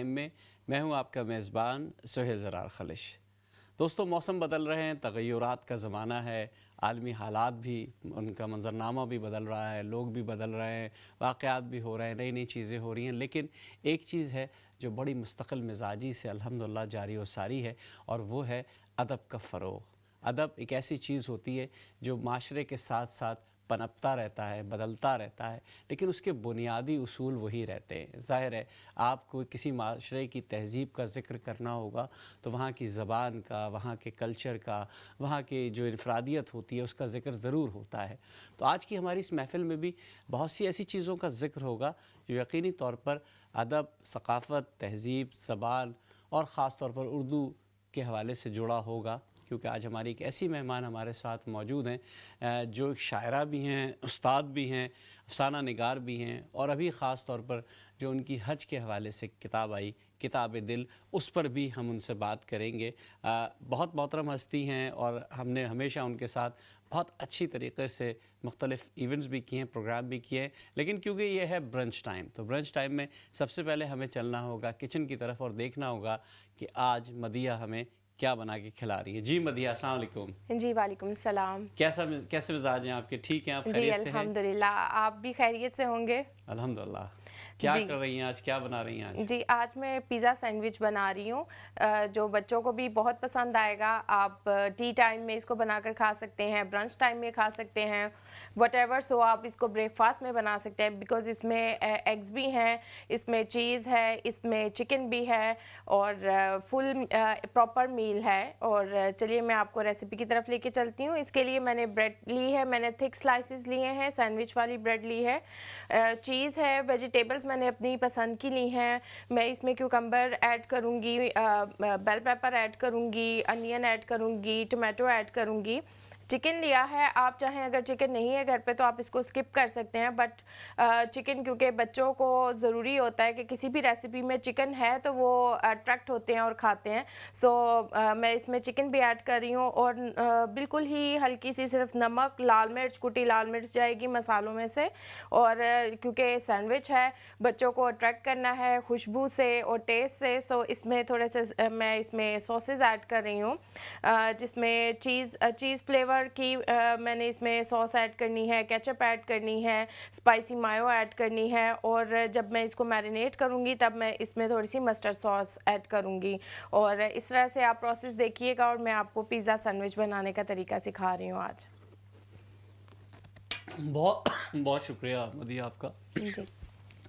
Time में मैं हूं आपका मेज़बान सुहेल ज़रार खलिश। दोस्तों, मौसम बदल रहे हैं, तग़य्युरात का ज़माना है, आलमी हालात भी, उनका मंज़रनामा भी बदल रहा है, लोग भी बदल रहे हैं, वाक़यात भी हो रहे हैं, नई नई चीज़ें हो रही हैं। लेकिन एक चीज़ है जो बड़ी मुस्तक़िल मिज़ाजी से अल्हम्दुलिल्लाह जारी व सारी है, और वो है अदब का फ़रोग़। अदब एक ऐसी चीज़ होती है जो माशरे के साथ साथ पनपता रहता है, बदलता रहता है, लेकिन उसके बुनियादी उसूल वही रहते हैं। ज़ाहिर है, आपको किसी माशरे की तहज़ीब का ज़िक्र करना होगा तो वहाँ की ज़बान का, वहाँ के कल्चर का, वहाँ की जो इनफ़रादियत होती है उसका ज़िक्र ज़रूर होता है। तो आज की हमारी इस महफ़िल में भी बहुत सी ऐसी चीज़ों का ज़िक्र होगा जो यकीनी तौर पर अदब, सक़ाफ़त, तहज़ीब, ज़बान और ख़ास तौर पर उर्दू के हवाले से जुड़ा होगा। क्योंकि आज हमारी एक ऐसी मेहमान हमारे साथ मौजूद हैं जो एक शायरा भी हैं, उस्ताद भी हैं, अफ़साना निगार भी हैं, और अभी ख़ास तौर पर जो उनकी हज के हवाले से किताब आई, किताब दिल, उस पर भी हम उनसे बात करेंगे। बहुत मोहतरम हस्ती हैं और हमने हमेशा उनके साथ बहुत अच्छी तरीके से मुख्तलिफ़ इवेंट्स भी किए हैं, प्रोग्राम भी किए हैं। लेकिन क्योंकि ये है ब्रंच टाइम, तो ब्रंच टाइम में सबसे पहले हमें चलना होगा किचन की तरफ और देखना होगा कि आज मदिया हमें क्या बना के खिला रही है। जी मदिया, अस्सलाम वालेकुम। जी, वालेकुम सलाम। कैसे मिजाज हैं आपके? ठीक हैं आप? जी, खैरियत से हैं? अल्हम्दुलिल्लाह, आप भी खैरियत से होंगे? अल्हम्दुलिल्लाह। क्या जी। कर रही हैं आज? क्या बना रही हैं आज? जी, आज मैं पिज़्ज़ा सैंडविच बना रही हूँ जो बच्चों को भी बहुत पसंद आएगा। आप टी टाइम में इसको बनाकर खा सकते हैं, ब्रंच टाइम में खा सकते हैं, व्हाटएवर। सो आप इसको ब्रेकफास्ट में बना सकते हैं बिकॉज़ इसमें एग्स भी हैं, इसमें चीज़ है, इसमें चिकन भी है और फुल प्रॉपर मील है। और चलिए मैं आपको रेसिपी की तरफ लेके चलती हूँ। इसके लिए मैंने ब्रेड ली है, मैंने थिक स्लाइसेस लिए हैं, सैंडविच वाली ब्रेड ली है, चीज़ है, वेजिटेबल्स मैंने अपनी पसंद की ली हैं। मैं इसमें क्यूकम्बर ऐड करूँगी, बेल पेपर ऐड करूँगी, अनियन ऐड करूँगी, टोमेटो ऐड करूँगी। चिकन लिया है, आप चाहें अगर चिकन नहीं है घर पे तो आप इसको स्किप कर सकते हैं, बट चिकन क्योंकि बच्चों को ज़रूरी होता है कि किसी भी रेसिपी में चिकन है तो वो अट्रैक्ट होते हैं और खाते हैं। सो मैं इसमें चिकन भी ऐड कर रही हूँ और बिल्कुल ही हल्की सी सिर्फ नमक, लाल मिर्च, कुटी लाल मिर्च जाएगी मसालों में से। और क्योंकि सैंडविच है, बच्चों को अट्रैक्ट करना है खुशबू से और टेस्ट से, सो इसमें थोड़े से मैं इसमें सॉसेज ऐड कर रही हूँ जिसमें चीज़ फ्लेवर की मैंने इसमें सॉस ऐड करनी है, केचप ऐड करनी है, स्पाइसी मायो ऐड करनी है, और जब मैं इसको मैरिनेट करूँगी तब मैं इसमें थोड़ी सी मस्टर्ड सॉस ऐड करूँगी। और इस तरह से आप प्रोसेस देखिएगा और मैं आपको पिज़्ज़ा सैंडविच बनाने का तरीका सिखा रही हूँ आज। बहुत बहुत शुक्रिया मदिया आपका। जी।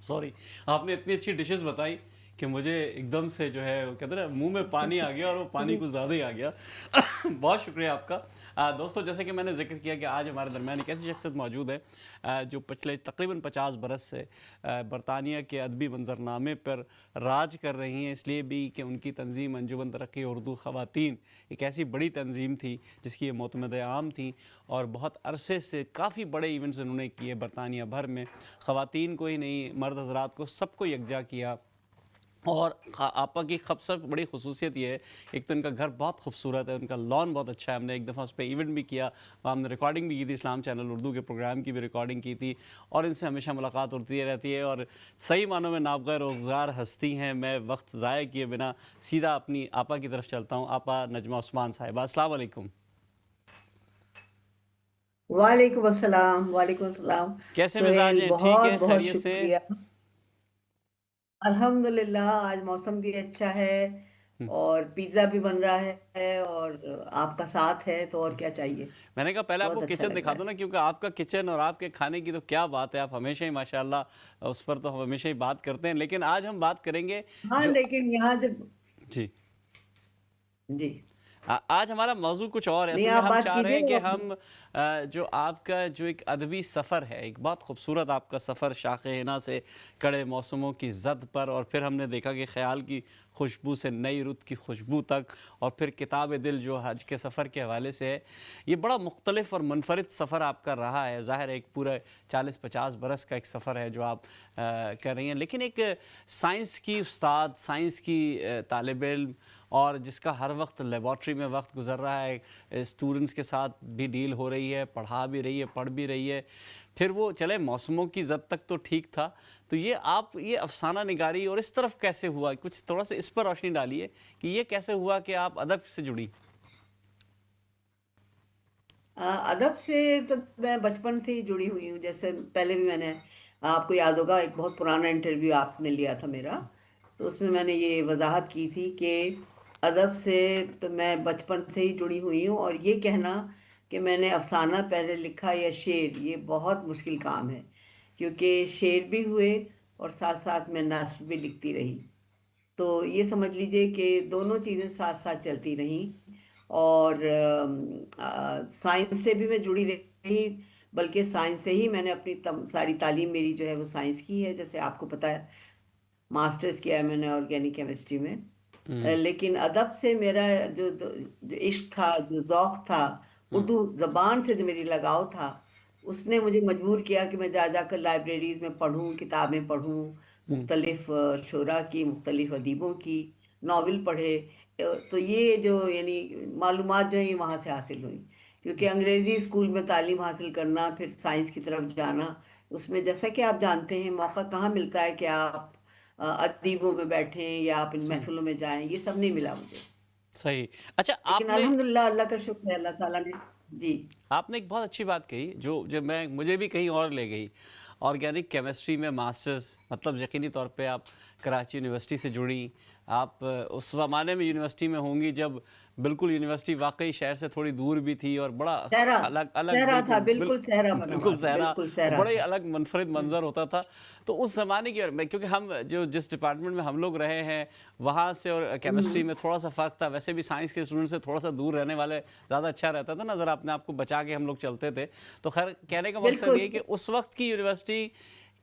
सॉरी, आपने इतनी अच्छी डिशेस बताई कि मुझे एकदम से जो है वो कहते हैं ना, मुंह में पानी आ गया, और वो पानी जी। कुछ ज़्यादा ही आ गया। बहुत शुक्रिया आपका। दोस्तों, जैसे कि मैंने जिक्र किया कि आज हमारे दरमियान एक ऐसी शख्सियत मौजूद है जो पिछले तकरीबन 50 बरस से बरतानिया के अदबी मंजरनामे पर राज कर रही हैं, इसलिए भी कि उनकी तंजीम अंजुमन तरक्की उर्दू ख़वातीन एक ऐसी बड़ी तंजीम थी जिसकी ये मोतमद आम थी, और बहुत अरसे से काफ़ी बड़े इवेंट्स उन्होंने किए बरतानिया भर में। ख़वातीन को ही नहीं, मर्द हज़रात को सबको यकजा किया। और आपा की सबसे बड़ी खसूसियत ये है, एक तो इनका घर बहुत खूबसूरत है, उनका लॉन बहुत अच्छा है। हमने एक दफ़ा उस पर इवेंट भी किया, हमने रिकॉर्डिंग भी की थी, इस्लाम चैनल उर्दू के प्रोग्राम की भी रिकॉर्डिंग की थी, और इनसे हमेशा मुलाकात होती रहती है, और सही मानों में नाबग़ैर रोज़गार हस्ती हैं। मैं वक्त ज़ाया किए बिना सीधा अपनी आपा की तरफ चलता हूँ। आपा नजमा उस्मान साहिबा, अस्सलाम वालेकुम। वालेकुम अस्सलाम, वालेकुम अस्सलाम। कैसे मिजाज सुहेल, हैं? ठीक बहुत है? बहुत खैरियत से? शुक्रिया। अल्हम्दुलिल्लाह, आज मौसम भी अच्छा है और पिज्ज़ा भी बन रहा है और आपका साथ है तो और क्या चाहिए। मैंने कहा पहले आपको बहुत अच्छा किचन लग दिखा रहा दो है। ना, क्योंकि आपका किचन और आपके खाने की तो क्या बात है, आप हमेशा ही माशाल्लाह उस पर तो हम हमेशा ही बात करते हैं। लेकिन आज हम बात करेंगे हाँ, जो लेकिन यहाँ जब जी, जी, आज हमारा मौजू कुछ और है। नहीं असल में आप हम बात चाह रहे कीजिए हैं कि और हम जो आपका जो एक अदबी सफ़र है, एक बहुत खूबसूरत आपका सफ़र शाख़े हिना से कड़े मौसमों की ज़द पर, और फिर हमने देखा कि ख़याल की खुशबू से नई रुत की खुशबू तक, और फिर किताब दिल जो हज के सफ़र के हवाले से है। ये बड़ा मुख्तलिफ़ और मुनफरिद सफ़र आपका रहा है। ज़ाहिर है एक पूरा 40-50 बरस का एक सफ़र है जो आप कर रही हैं, लेकिन एक साइंस की उस्ताद, साइंस की तालिब इल्म, और जिसका हर वक्त लेबॉर्ट्री में वक्त गुजर रहा है, स्टूडेंट्स के साथ भी डील हो रही है, पढ़ा भी रही है, पढ़ भी रही है। फिर वो चले मौसमों की ज़द तक तो ठीक था, तो ये आप ये अफसाना निगारी और इस तरफ कैसे हुआ, कुछ थोड़ा सा इस पर रोशनी डालिए कि ये कैसे हुआ कि आप अदब से जुड़ी। अदब से तो मैं बचपन से ही जुड़ी हुई हूँ। जैसे पहले भी मैंने, आपको याद होगा, एक बहुत पुराना इंटरव्यू आपने लिया था मेरा, तो उसमें मैंने ये वजाहत की थी कि अदब से तो मैं बचपन से ही जुड़ी हुई हूँ। और ये कहना कि मैंने अफसाना पहले लिखा या शेर, ये बहुत मुश्किल काम है, क्योंकि शेर भी हुए और साथ साथ मैं नस्र भी लिखती रही। तो ये समझ लीजिए कि दोनों चीज़ें साथ साथ चलती रहीं। और साइंस से भी मैं जुड़ी रही, बल्कि साइंस से ही मैंने अपनी सारी तालीम मेरी जो है वो साइंस की है। जैसे आपको पता है, मास्टर्स किया है मैंने ऑर्गेनिक केमिस्ट्री में। लेकिन अदब से मेरा जो इश्क था, जो ज़ौक़ था, उर्दू ज़बान से जो मेरी लगाव था, उसने मुझे मजबूर किया कि मैं जा जाकर लाइब्रेरीज़ में पढूं, किताबें पढूं, मुख्तलिफ शुरा की, मुख्तलिफ अदीबों की नावल पढ़े। तो ये जो यानी मालूमात जो है ये वहाँ से हासिल हुई। क्योंकि अंग्रेज़ी स्कूल में तालीम हासिल करना, फिर साइंस की तरफ जाना, उसमें जैसा कि आप जानते हैं मौका कहाँ मिलता है कि आप अदीबों में बैठें या आप इन महफिलों में जाएं, ये सब नहीं मिला मुझे। सही। अच्छा, लेकिन आपने अल्हम्दुलिल्लाह, अल्लाह का शुक्र है, अल्लाह ताला ने। जी। आपने एक बहुत अच्छी बात कही जो जब मैं मुझे भी कहीं और ले गई। ऑर्गेनिक केमिस्ट्री में मास्टर्स, मतलब यकीनी तौर पे आप कराची यूनिवर्सिटी से जुड़ी। आप उस ज़माने में यूनिवर्सिटी में होंगी जब बिल्कुल यूनिवर्सिटी वाकई शहर से थोड़ी दूर भी थी और बड़ा सहरा, अलग अलग, सहरा था, बिल्कुल बिल्कुल सहरा बना हुआ बिल्कुल था, सहरा, बिल्कुल और सहरा बड़ा ही था। अलग मुनफरिद हम्म। मंजर होता था। तो उस ज़माने की, और मैं क्योंकि हम जो जिस डिपार्टमेंट में हम लोग रहे हैं वहाँ से और केमिस्ट्री हम्म। में थोड़ा सा फ़र्क था। वैसे भी साइंस के स्टूडेंट से थोड़ा सा दूर रहने वाले ज़्यादा अच्छा रहता था ना, ज़रा अपने आप को बचा के हम लोग चलते थे। तो खैर, कहने का मकसद ये बिल्कुल। कि उस वक्त की यूनिवर्सिटी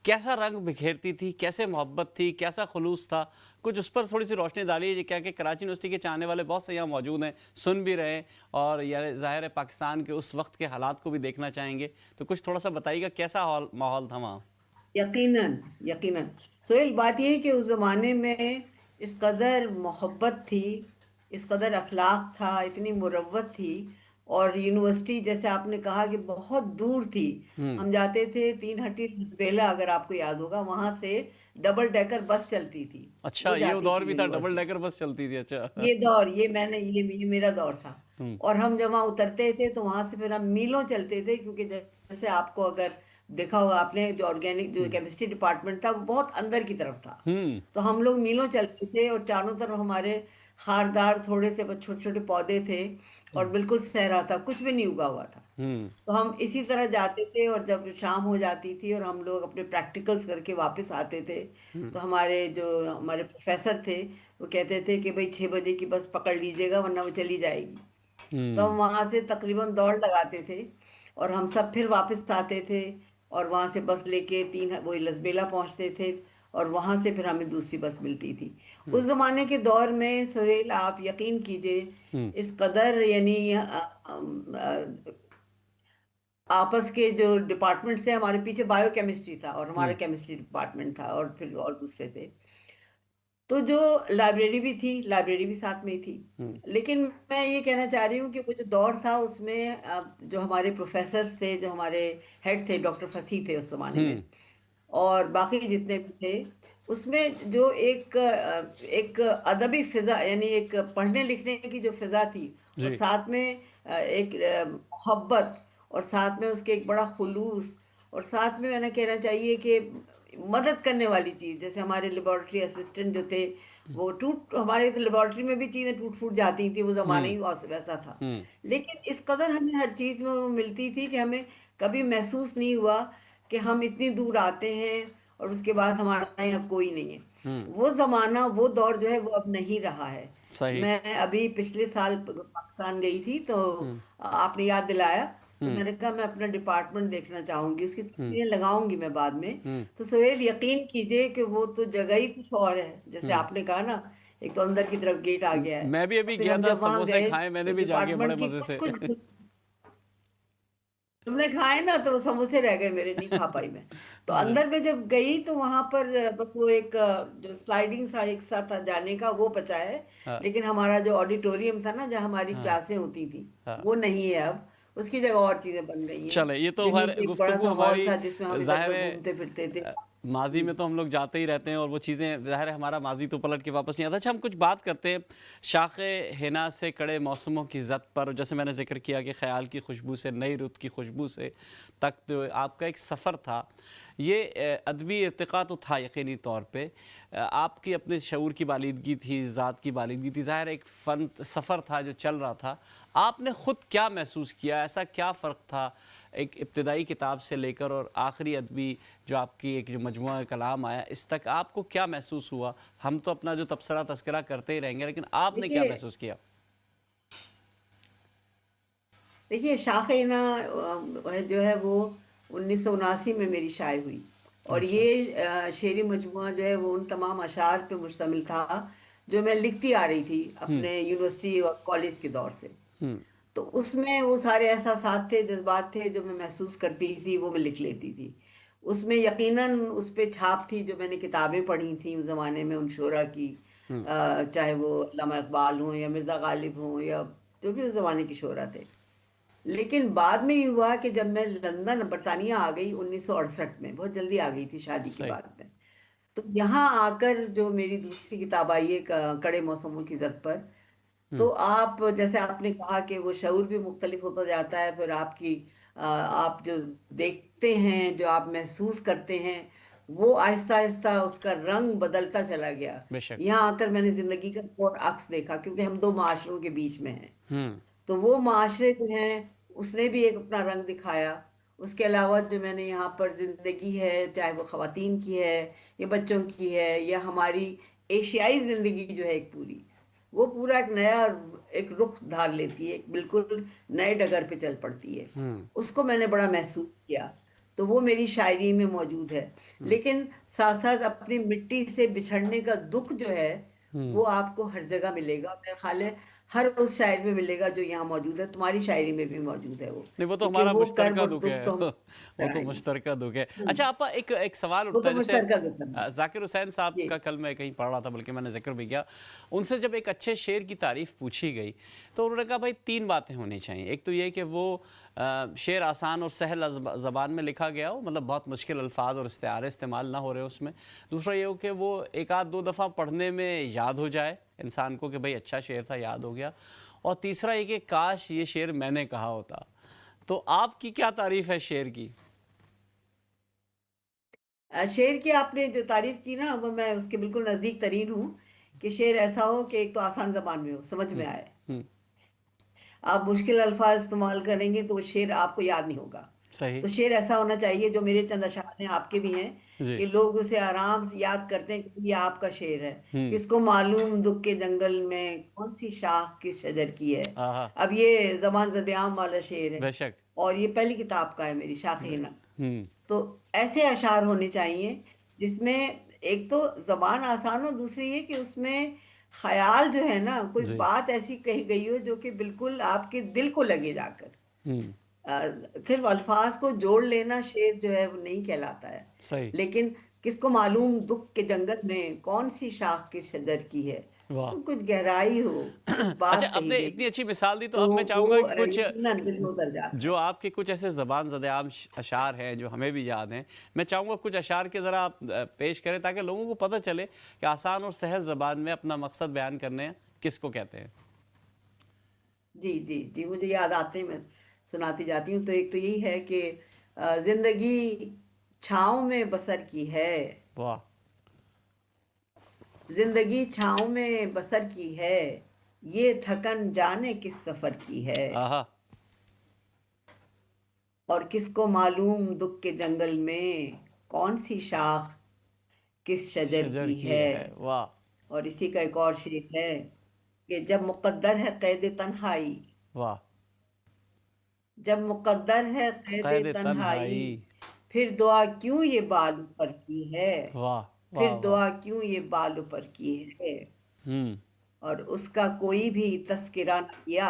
कैसा रंग बिखेरती थी, कैसे मोहब्बत थी, कैसा खुलूस था, कुछ उस पर थोड़ी सी रोशनी डालिए। क्या कि कराची यूनिवर्सिटी के चाहने वाले बहुत से यहाँ मौजूद हैं, सुन भी रहे हैं, और यार ज़ाहिर है पाकिस्तान के उस वक्त के हालात को भी देखना चाहेंगे। तो कुछ थोड़ा सा बताइएगा कैसा माहौल था वहाँ। यकीनन, यकीनन। सोहेल, बात यह है कि उस ज़माने में इस कदर मोहब्बत थी, इस कदर अखलाक था, इतनी मुरव्वत थी। और यूनिवर्सिटी, जैसे आपने कहा, कि बहुत दूर थी। हम्म। हम जाते थे 3 हट्टी लसबेला, अगर आपको याद होगा, वहां से डबल डेकर बस चलती थी, अच्छा, वो ये जाती दौर थी भी था, डबल यूनिवर्सिटी। डेकर बस चलती थी। अच्छा। ये दौर, ये मेरा दौर था। हम्म। और हम जब वहाँ उतरते थे तो वहां से फिर हम मीलों चलते थे, क्योंकि जैसे आपको अगर देखा होगा आपने, जो ऑर्गेनिक जो केमिस्ट्री डिपार्टमेंट था वो बहुत अंदर की तरफ था। हम्म। तो हम लोग मीलों चलते थे और चारों तरफ हमारे खारदार थोड़े से छोटे छोटे पौधे थे, और बिल्कुल सहरा था, कुछ भी नहीं उगा हुआ था। हम्म। तो हम इसी तरह जाते थे, और जब शाम हो जाती थी और हम लोग अपने प्रैक्टिकल्स करके वापस आते थे, तो हमारे प्रोफेसर थे, वो कहते थे कि भाई 6 बजे की बस पकड़ लीजिएगा, वरना वो चली जाएगी। तो हम्म। हम वहाँ से तकरीबन दौड़ लगाते थे, और हम सब फिर वापस आते थे, और वहाँ से बस लेके वही लसबेला पहुँचते थे, और वहाँ से फिर हमें दूसरी बस मिलती थी। उस जमाने के दौर में सोहेल, आप यकीन कीजिए, हम्म। इस कदर यानी आपस के जो डिपार्टमेंट से, हमारे पीछे बायोकेमिस्ट्री था और हमारा हम्म। केमिस्ट्री डिपार्टमेंट था, और फिर और दूसरे थे। तो जो लाइब्रेरी भी थी, लाइब्रेरी भी साथ में ही थी। हम्म। लेकिन मैं ये कहना चाह रही हूँ कि वो जो दौर था उसमें जो हमारे प्रोफेसर्स थे, जो हमारे हेड थे, डॉक्टर फसी थे उस जमाने में, हम्म। और बाकी जितने भी थे, उसमें जो एक अदबी फिजा, यानी एक पढ़ने लिखने की जो फिजा थी, और जी। साथ में एक मोहब्बत, और साथ में उसके एक बड़ा खुलूस, और साथ में मैंने कहना चाहिए कि मदद करने वाली चीज़। जैसे हमारे लेबोरेटरी असिस्टेंट जो थे, वो हमारे तो लेबोरेटरी में भी चीज़ें टूट फूट जाती थी, वो ज़माना हम्म। ही वैसा था। हम्म। लेकिन इस कदर हमें हर चीज़ में वो मिलती थी कि हमें कभी महसूस नहीं हुआ कि हम इतनी दूर आते हैं और उसके बाद हमारा यहाँ कोई नहीं है। हम्म। वो ज़माना, वो दौर जो है वो अब नहीं रहा है। सही। मैं अभी पिछले साल पाकिस्तान गई थी, तो हम्म। आपने याद दिलाया, तो हम्म। मैंने कहा मैं अपना डिपार्टमेंट देखना चाहूंगी, उसकी हम्म। तस्वीरें लगाऊंगी मैं बाद में। हम्म। तो सोहेल, यकीन कीजिए कि वो तो जगह ही कुछ और है। जैसे हम्म। आपने कहा ना, एक तो अंदर की तरफ गेट आ गया है, मैं भी और अभी फिर गया हम था, जब वहां समोसे गए खाए मैंने तो भी जाके बड़े डिपार्टमेंट की मजे कुछ से। कुछ तुमने खाए ना, तो वो समोसे रह गए मेरे, नहीं खा पाई मैं। तो जी। अंदर में जब गई तो वहां पर बस वो एक जो स्लाइडिंग सा एक सा था जाने का, वो बचा है। हाँ। लेकिन हमारा जो ऑडिटोरियम था ना, जहाँ हमारी हाँ। क्लासें होती थी, हाँ। वो नहीं है अब। उसकी जगह और चीजें बन गई हैं। चले, ये तो जो हर नीचे एक बड़ा गुफ्तगू सा हॉल हमारी था जिसमें हम इधर जाहिर उधर है घूमते फिरते थे। माजी में तो हम लोग जाते ही रहते हैं और वो चीज़ें, ज़ाहिर है हमारा माजी तो पलट के वापस नहीं आता। अच्छा, हम कुछ बात करते हैं शाखे हिना से कड़े मौसमों की ज़द पर। जैसे मैंने जिक्र किया कि ख़याल की खुशबू से नई रुत की खुशबू से तक तो आपका एक सफ़र था। ये अदबी इर्तिक़ा तो था यकीनी तौर पे, आपकी अपने शऊर की बालिदगी थी, ज़ात की बालिदगी थी, ज़ाहिर एक फ़न सफ़र था जो चल रहा था। आपने ख़ुद क्या महसूस किया, ऐसा क्या फ़र्क था एक इब्तदाई किताब से लेकर और आखिरी अदबी जो आपकी एक जो मजमुआ कलाम आया इस तक, आपको क्या महसूस हुआ? हम तो अपना जो तबसरा तज़किरा करते ही रहेंगे, लेकिन आपने क्या देखिए महसूस किया? देखिए शाख-ए-हिना जो है वो 1979 में मेरी शाये हुई, और अच्छा। ये शेरी मजमुआ जो है वो उन तमाम अशार पे मुश्तमिल था जो मैं लिखती आ रही थी हुँ, अपने यूनिवर्सिटी और कॉलेज के दौर से। हुँ, तो उसमें वो सारे एहसासात थे, जज़्बात थे जो मैं महसूस करती थी, वो मैं लिख लेती थी। उसमें यकीनन उस पे छाप थी जो मैंने किताबें पढ़ी थी उस ज़माने में उन शोरा की, हुँ, चाहे वो अल्लामा इक़बाल हों या मिर्ज़ा ग़ालिब हों या जो भी उस ज़माने के शोरा थे। लेकिन बाद में ये हुआ कि जब मैं लंदन बरतानिया आ गई 1968 में, बहुत जल्दी आ गई थी शादी के सही। बाद में। तो यहाँ आकर जो मेरी दूसरी किताब आई है कड़े मौसमों की ज़द पर, हुँ, तो आप जैसे आपने कहा कि वो शऊर भी मुख्तलिफ होता जाता है, फिर आपकी आप जो देखते हैं, जो आप महसूस करते हैं, वो आहिस्ता आहिस्ता उसका रंग बदलता चला गया। बेशक। यहाँ आकर मैंने ज़िंदगी का और अक्स देखा, क्योंकि हम दो माशरों के बीच में हैं। हुँ, तो वो माशरे जो हैं उसने भी एक अपना रंग दिखाया। उसके अलावा जो मैंने यहाँ पर ज़िंदगी है, चाहे वो ख़वातीन की है या बच्चों की है या हमारी एशियाई ज़िंदगी जो है एक पूरी, वो पूरा एक नया एक रुख धार लेती है, एक बिल्कुल नए डगर पे चल पड़ती है। हुँ, उसको मैंने बड़ा महसूस किया, तो वो मेरी शायरी में मौजूद है। हुँ, लेकिन साथ-साथ अपनी मिट्टी से बिछड़ने का दुःख जो है, हुँ। वो आपको हर जगह मिलेगा। मेरा ख़्याल है हर उस शायर में मिलेगा जो यहाँ मौजूद है, तुम्हारी शायरी में भी मौजूद है वो, नहीं, वो तो क्योंकि हमारा वो कर्ब मुश्तरका और दुःख दुःख है। तो हम वो तो कराएँगे। मुश्तरका दुःख है। हुँ, अच्छा, आपका एक एक सवाल वो उठता तो है, जैसे मुश्तरका दुःख है। ज़ाकिर हुसैन साहब जी। का कल मैं कहीं पढ़ रहा था, बल्कि मैंने ज़िक्र भी किया। उनसे जब एक अच्छे शेर की तारीफ़ पूछी गई, तो उन्होंने कहा भाई 3 बातें होनी चाहिए। एक तो ये कि वो शेर आसान और सहल ज़बान में लिखा गया हो, मतलब बहुत मुश्किल अल्फ़ाज़ और इस्तिआरे इस्तेमाल ना हो रहे हो उसमें। दूसरा ये हो कि वो 1 आध 2 दफ़ा पढ़ने में याद हो जाए इंसान को कि भाई अच्छा शेर था, याद हो गया। और तीसरा ये कि काश ये शेर मैंने कहा होता। तो आपकी क्या तारीफ़ है शेर की? शेर की आपने जो तारीफ़ की ना, वो मैं उसके बिल्कुल नज़दीक तरीन हूँ, कि शेर ऐसा हो कि एक तो आसान ज़बान में हो, समझ हुँ, में आए। हुँ, आप मुश्किल अल्फाज इस्तेमाल करेंगे तो वो शेर आपको याद नहीं होगा। सही। तो शेर ऐसा होना चाहिए, जो मेरे चंद अशआर हैं, आपके भी हैं, जी। कि लोग उसे आराम से याद करते हैं कि ये आपका शेर है। हुँ, किसको मालूम दुख के जंगल में कौन सी शाख किस शजर की है। आहा! अब ये ज़बान ज़द-ए-आम वाला शेर है, बेशक। और ये पहली किताब का है मेरी, बे शाख-ए-हिना। हुँ, तो ऐसे अशार होने चाहिए जिसमें एक तो ज़बान आसान हो, दूसरी ये कि उसमें ख़याल जो है ना, कोई जी। बात ऐसी कही गई हो जो कि बिल्कुल आपके दिल को लगे जाकर। हुँ, सिर्फ़ अल्फ़ाज़ को जोड़ लेना शेर जो है वो नहीं कहलाता है। सही। लेकिन किसको मालूम दुःख के जंगल में कौन-सी शाख़ किस शजर की है। वाह! उसमें कुछ गहराई हो, कुछ अच्छा, बात कही आपने गई इतनी हो, अच्छी मिसाल दी, तो तो अब मैं चाहूँगा वो कि कुछ यकीनन दिल में उतर जाता जो है। आपके कुछ ऐसे ज़बान ज़द-ए-आम अशार हैं जो हमें भी याद हैं, मैं चाहूँगा कुछ अशार के ज़रा आप पेश करें, ताकि लोगों को पता चले कि आसान और सहल ज़बान में अपना मकसद बयान करने किसको कहते हैं। जी, जी, जी, मुझे याद आते हैं, मैं सुनाती जाती हूँ। तो एक तो यही है कि ज़िंदगी छाँव में बसर की है, वाह! ज़िंदगी छाँव में बसर की है, ये थकन जाने किस सफ़र की है। आहा! और किसको मालूम दुःख के जंगल में कौन-सी शाख़ किस शजर शजर की की है। है, वाह! और इसी का एक और शेर है कि जब मुक़द्दर है क़ैद तन्हाई, वाह! जब मुक़द्दर है क़ैद क़ैद तन्हाई, तन्हाई, फिर दुआ क्यों ये बाल पर की है, वाह! वाह, फिर वाह! दुआ क्यों ये बाल पर की है। हुँ, और उसका कोई भी तज़किरा न किया,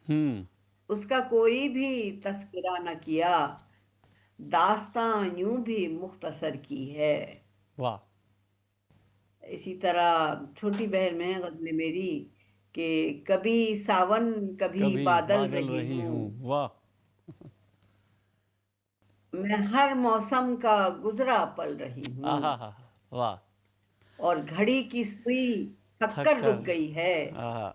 हुँ, उसका कोई भी तज़किरा न किया, दास्ताँ यूँ भी मुख्तसर की है। वाह! इसी तरह छोटी बहन में है ग़ज़ल मेरी, कि कभी सावन कभी कभी बादल बादल रही रही हूँ, हूँ, वाह! मैं हर मौसम का गुजरा पल रही हूँ, आहा हा, वाह। और घड़ी की सुई थक थक कर रुक कर, गई है, आहा,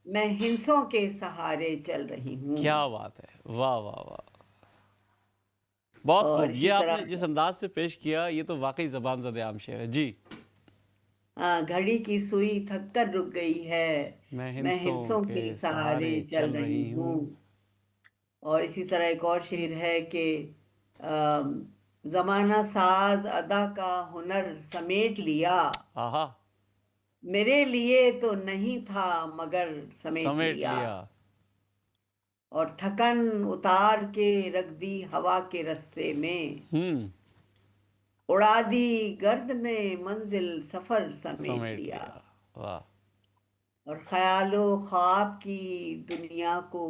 मैं हिंसों के सहारे चल रही हूँ। क्या बात है, वाह वाह वाह, बहुत और खूब। ये इसी आपने तरह जिस अंदाज से पेश किया, ये तो वाकई ज़बान ज़द आम शेर है जी। घड़ी की सुई थक कर रुक गई है, मैं मैं हिंसों हिंसों के के सहारे सहारे चल चल रही रही हूँ। हूँ। और इसी तरह एक और शेर है कि अम, जमाना साज अदा का हुनर समेट लिया, आहा, मेरे लिए तो नहीं था मगर समेट समेट लिया, लिया। और थकन उतार के रख दी हवा के रास्ते में, हम्म, उड़ा दी गर्द में मंजिल सफर समेट समेट लिया, लिया, वाह। और ख्यालो ख्वाब की दुनिया को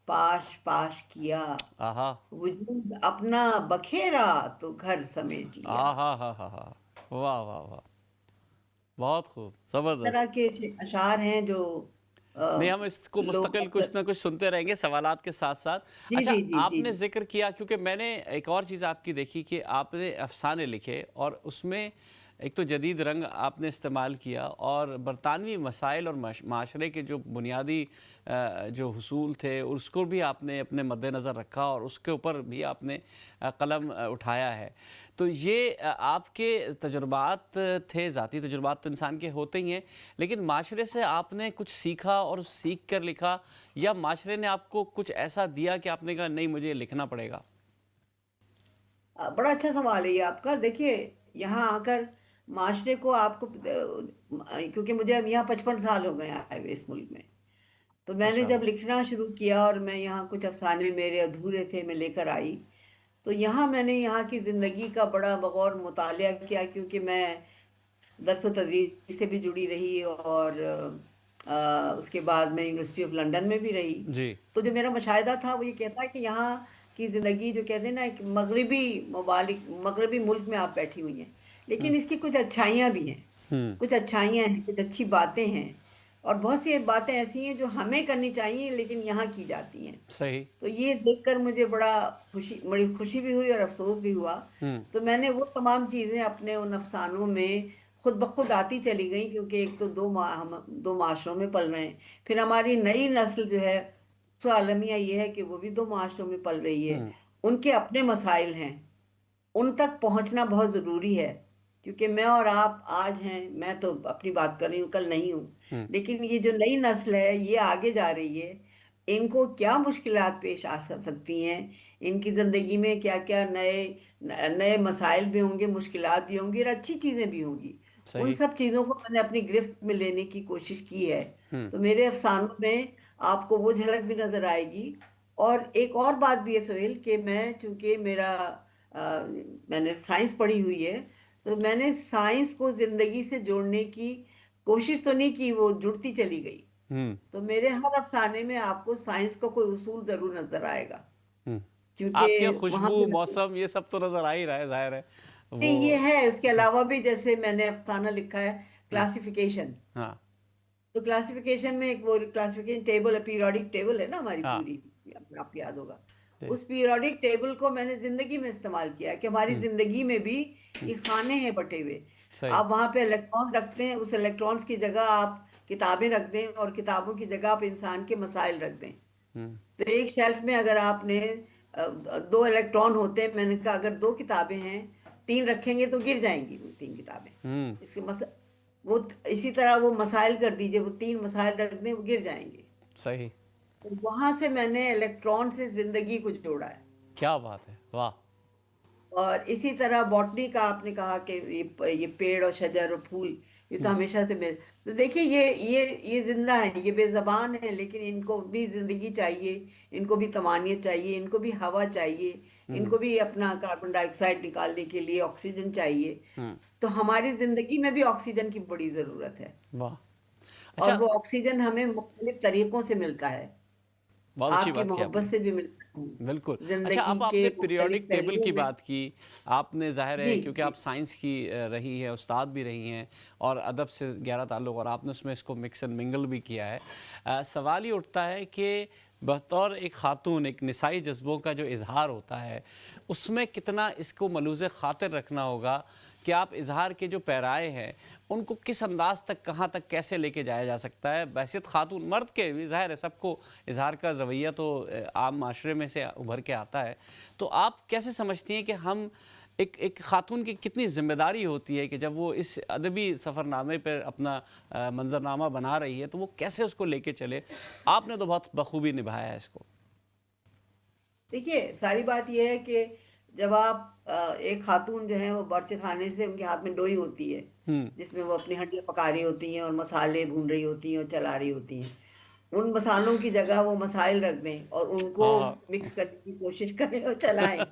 पाश पाश किया, आहा, वजूद अपना बखेरा तो घर समेट लिया। आहा हा हा हा, वाह वाह वाह, बहुत खूब, ज़बरदस्त। तरह के अशार हैं जो नहीं, अ, हम इसको लोग मुस्तकिल कुछ अक्सर। ना कुछ सुनते रहेंगे सवालात के साथ साथ। जी अच्छा, जी जी जी आपने जी। जिक्र किया, क्योंकि मैंने एक और चीज़ आपकी देखी कि आपने अफसाने लिखे और उसमें एक तो जदीद रंग आपने इस्तेमाल किया, और बरतानवी मसाइल और माशरे के जो बुनियादी जो हुसूल थे उसको भी आपने अपने मद्देनज़र रखा, और उसके ऊपर भी आपने कलम उठाया है। तो ये आपके तजुर्बात थे, ज़ाती तजुर्बात तो इंसान के होते ही हैं, लेकिन माशरे से आपने कुछ सीखा और सीख कर लिखा, या माशरे ने आपको कुछ ऐसा दिया कि आपने कहा नहीं मुझे लिखना पड़ेगा? बड़ा अच्छा सवाल है ये आपका। देखिए, यहाँ आकर माशरे को आपको क्योंकि मुझे अब यहाँ 55 साल हो गए आए हुए इस मुल्क में। तो मैंने जब माशाल्लाह। लिखना शुरू किया और मैं यहाँ कुछ अफसाने मेरे अधूरे थे मैं लेकर आई, तो यहाँ मैंने यहाँ की ज़िंदगी का बड़ा बगौर मुतालिया किया, क्योंकि मैं दरस तदरीस से भी जुड़ी रही, और उसके बाद मैं यूनिवर्सिटी ऑफ लंदन में भी रही। जी। तो जो मेरा मुशाहिदा था वो ये कहता है कि यहाँ की ज़िंदगी जो कहते हैं ना, एक मगरबी ममालिक मगरबी मुल्क में आप बैठी हुई हैं, लेकिन इसकी कुछ अच्छाइयाँ भी हैं, हम्म, कुछ अच्छाइयाँ हैं, कुछ अच्छी बातें हैं, और बहुत सी बातें ऐसी हैं जो हमें करनी चाहिए लेकिन यहाँ की जाती हैं। सही। तो ये देखकर मुझे बड़ी खुशी भी हुई और अफसोस भी हुआ। हम्म, तो मैंने वो तमाम चीज़ें अपने उन अफसानों में खुद ब खुद आती चली गई, क्योंकि एक तो हम दो माशरों में पल रहे हैं, फिर हमारी नई नस्ल जो है तो आलमिया ये है कि वो भी दो माशरों में पल रही है। हम्म, उनके अपने मसाइल हैं, उन तक पहुंचना बहुत ज़रूरी है, क्योंकि मैं और आप आज हैं, मैं तो अपनी बात कर रही हूँ, कल नहीं हूँ, हम्म, लेकिन ये जो नई नस्ल है ये आगे जा रही है। इनको क्या मुश्किलात पेश आ सकती हैं, इनकी ज़िंदगी में क्या क्या नए नए मसाइल भी होंगे, मुश्किलात भी होंगी, और अच्छी चीज़ें भी होंगी। उन सही। सब चीज़ों को मैंने अपनी गिरफ्त में लेने की कोशिश की है। हम्म, तो मेरे अफसानों में आपको वो झलक भी नज़र आएगी। और एक और बात भी है सोहेल, कि मैं चूंकि मैंने साइंस पढ़ी हुई है, तो मैंने साइंस को जिंदगी से जोड़ने की कोशिश तो नहीं की, वो जुड़ती चली गई। हम्म, तो मेरे हर अफसाने में आपको साइंस का कोई उसूल जरूर नजर आएगा, हम्म। क्योंकि आपके यहाँ वहां खुशबू, से मौसम, ये सब तो नज़र आ ही रहा है, जाहिर है वो। ये है। उसके अलावा भी जैसे मैंने अफसाना लिखा है हम्म, क्लासिफिकेशन। हाँ, तो क्लासिफिकेशन में एक वो क्लासिफिकेशन टेबल है, पीरियोडिक टेबल है ना हमारी हाँ, पूरी, आपको याद होगा। जी, उस पीरियोडिक टेबल को मैंने जिंदगी में इस्तेमाल किया है, कि हमारी हम्म, जिंदगी में भी हम्म, ये खाने हैं बटे हुए। सही। आप वहां पे इलेक्ट्रॉन्स रखते हैं, उस इलेक्ट्रॉन्स की जगह आप किताबें रख दें, और किताबों की जगह आप इंसान के मसाइल रख दें। हम्म, तो एक शेल्फ में अगर आपने दो इलेक्ट्रॉन होते हैं, मैंने कहा अगर दो किताबें हैं, तीन रखेंगे तो गिर जाएंगी वो तीन किताबें। हम्म, इसके वो इसी तरह वो मसाइल कर दीजिए, वो तीन मसाइल रख दें, वो गिर जाएंगे। सही। तो वहां से मैंने इलेक्ट्रॉन से जिंदगी को जोड़ा है। क्या बात है, वाह। और इसी तरह बॉटनी का आपने कहा कि ये पेड़ और शजर और फूल, ये तो हम्म, हमेशा से मेरे। तो देखिए, ये जिंदा है, ये बेजबान है, लेकिन इनको भी जिंदगी चाहिए, इनको भी तमानियत चाहिए, इनको भी हवा चाहिए, हम्म, इनको भी अपना कार्बन डाइऑक्साइड निकालने के लिए ऑक्सीजन चाहिए। हम्म, तो हमारी जिंदगी में भी ऑक्सीजन की बड़ी जरूरत है, वाह। और अच्छा। वो ऑक्सीजन हमें मुख्तलिफ तरीकों से मिलता है। बहुत अच्छी आपकी बात की मोहब्बत आपने। से भी मिलता हूँ। बिल्कुल। अच्छा, जिंदगी अब के आपने मुख्तलिफ पीरियोडिक टेबल पहलुओं की में। बात की। आपने ज़ाहिर जी है क्योंकि जी। आप साइंस की रही हैं, उस्ताद भी रही हैं और अदब से गहरा ताल्लुक़, और आपने उसमें इसको मिक्स एंड मिंगल भी किया है। सवाल ये उठता है कि बतौर एक ख़ातून एक निसाई जज्बों का जो इज़हार होता है, उसमें कितना इसको मलूज़ ख़ातिर रखना होगा कि आप इज़हार के जो पैराए हैं उनको किस अंदाज तक, कहाँ तक, कैसे लेके जाया जा सकता है। बहैसियत खातून, मर्द के भी ज़ाहिर है सबको इज़हार का रवैया तो आम माशरे में से उभर के आता है। तो आप कैसे समझती हैं कि हम एक एक खातून की कितनी ज़िम्मेदारी होती है कि जब वो इस अदबी सफ़रनामे पर अपना मंज़रनामा बना रही है तो वो कैसे उसको लेके चले? आपने तो बहुत बखूबी निभाया है इसको। देखिए, सारी बात यह है कि जब आप एक खातून जो है वो बावर्ची खाने से उनके हाथ में लोई होती है, हुँ। जिसमें वो अपनी हड्डियां पका रही होती हैं और मसाले भून रही होती हैं और चला रही होती हैं। उन मसालों की जगह वो मसाइल रख दें और उनको हाँ। मिक्स करने की कोशिश करें और चलाएं,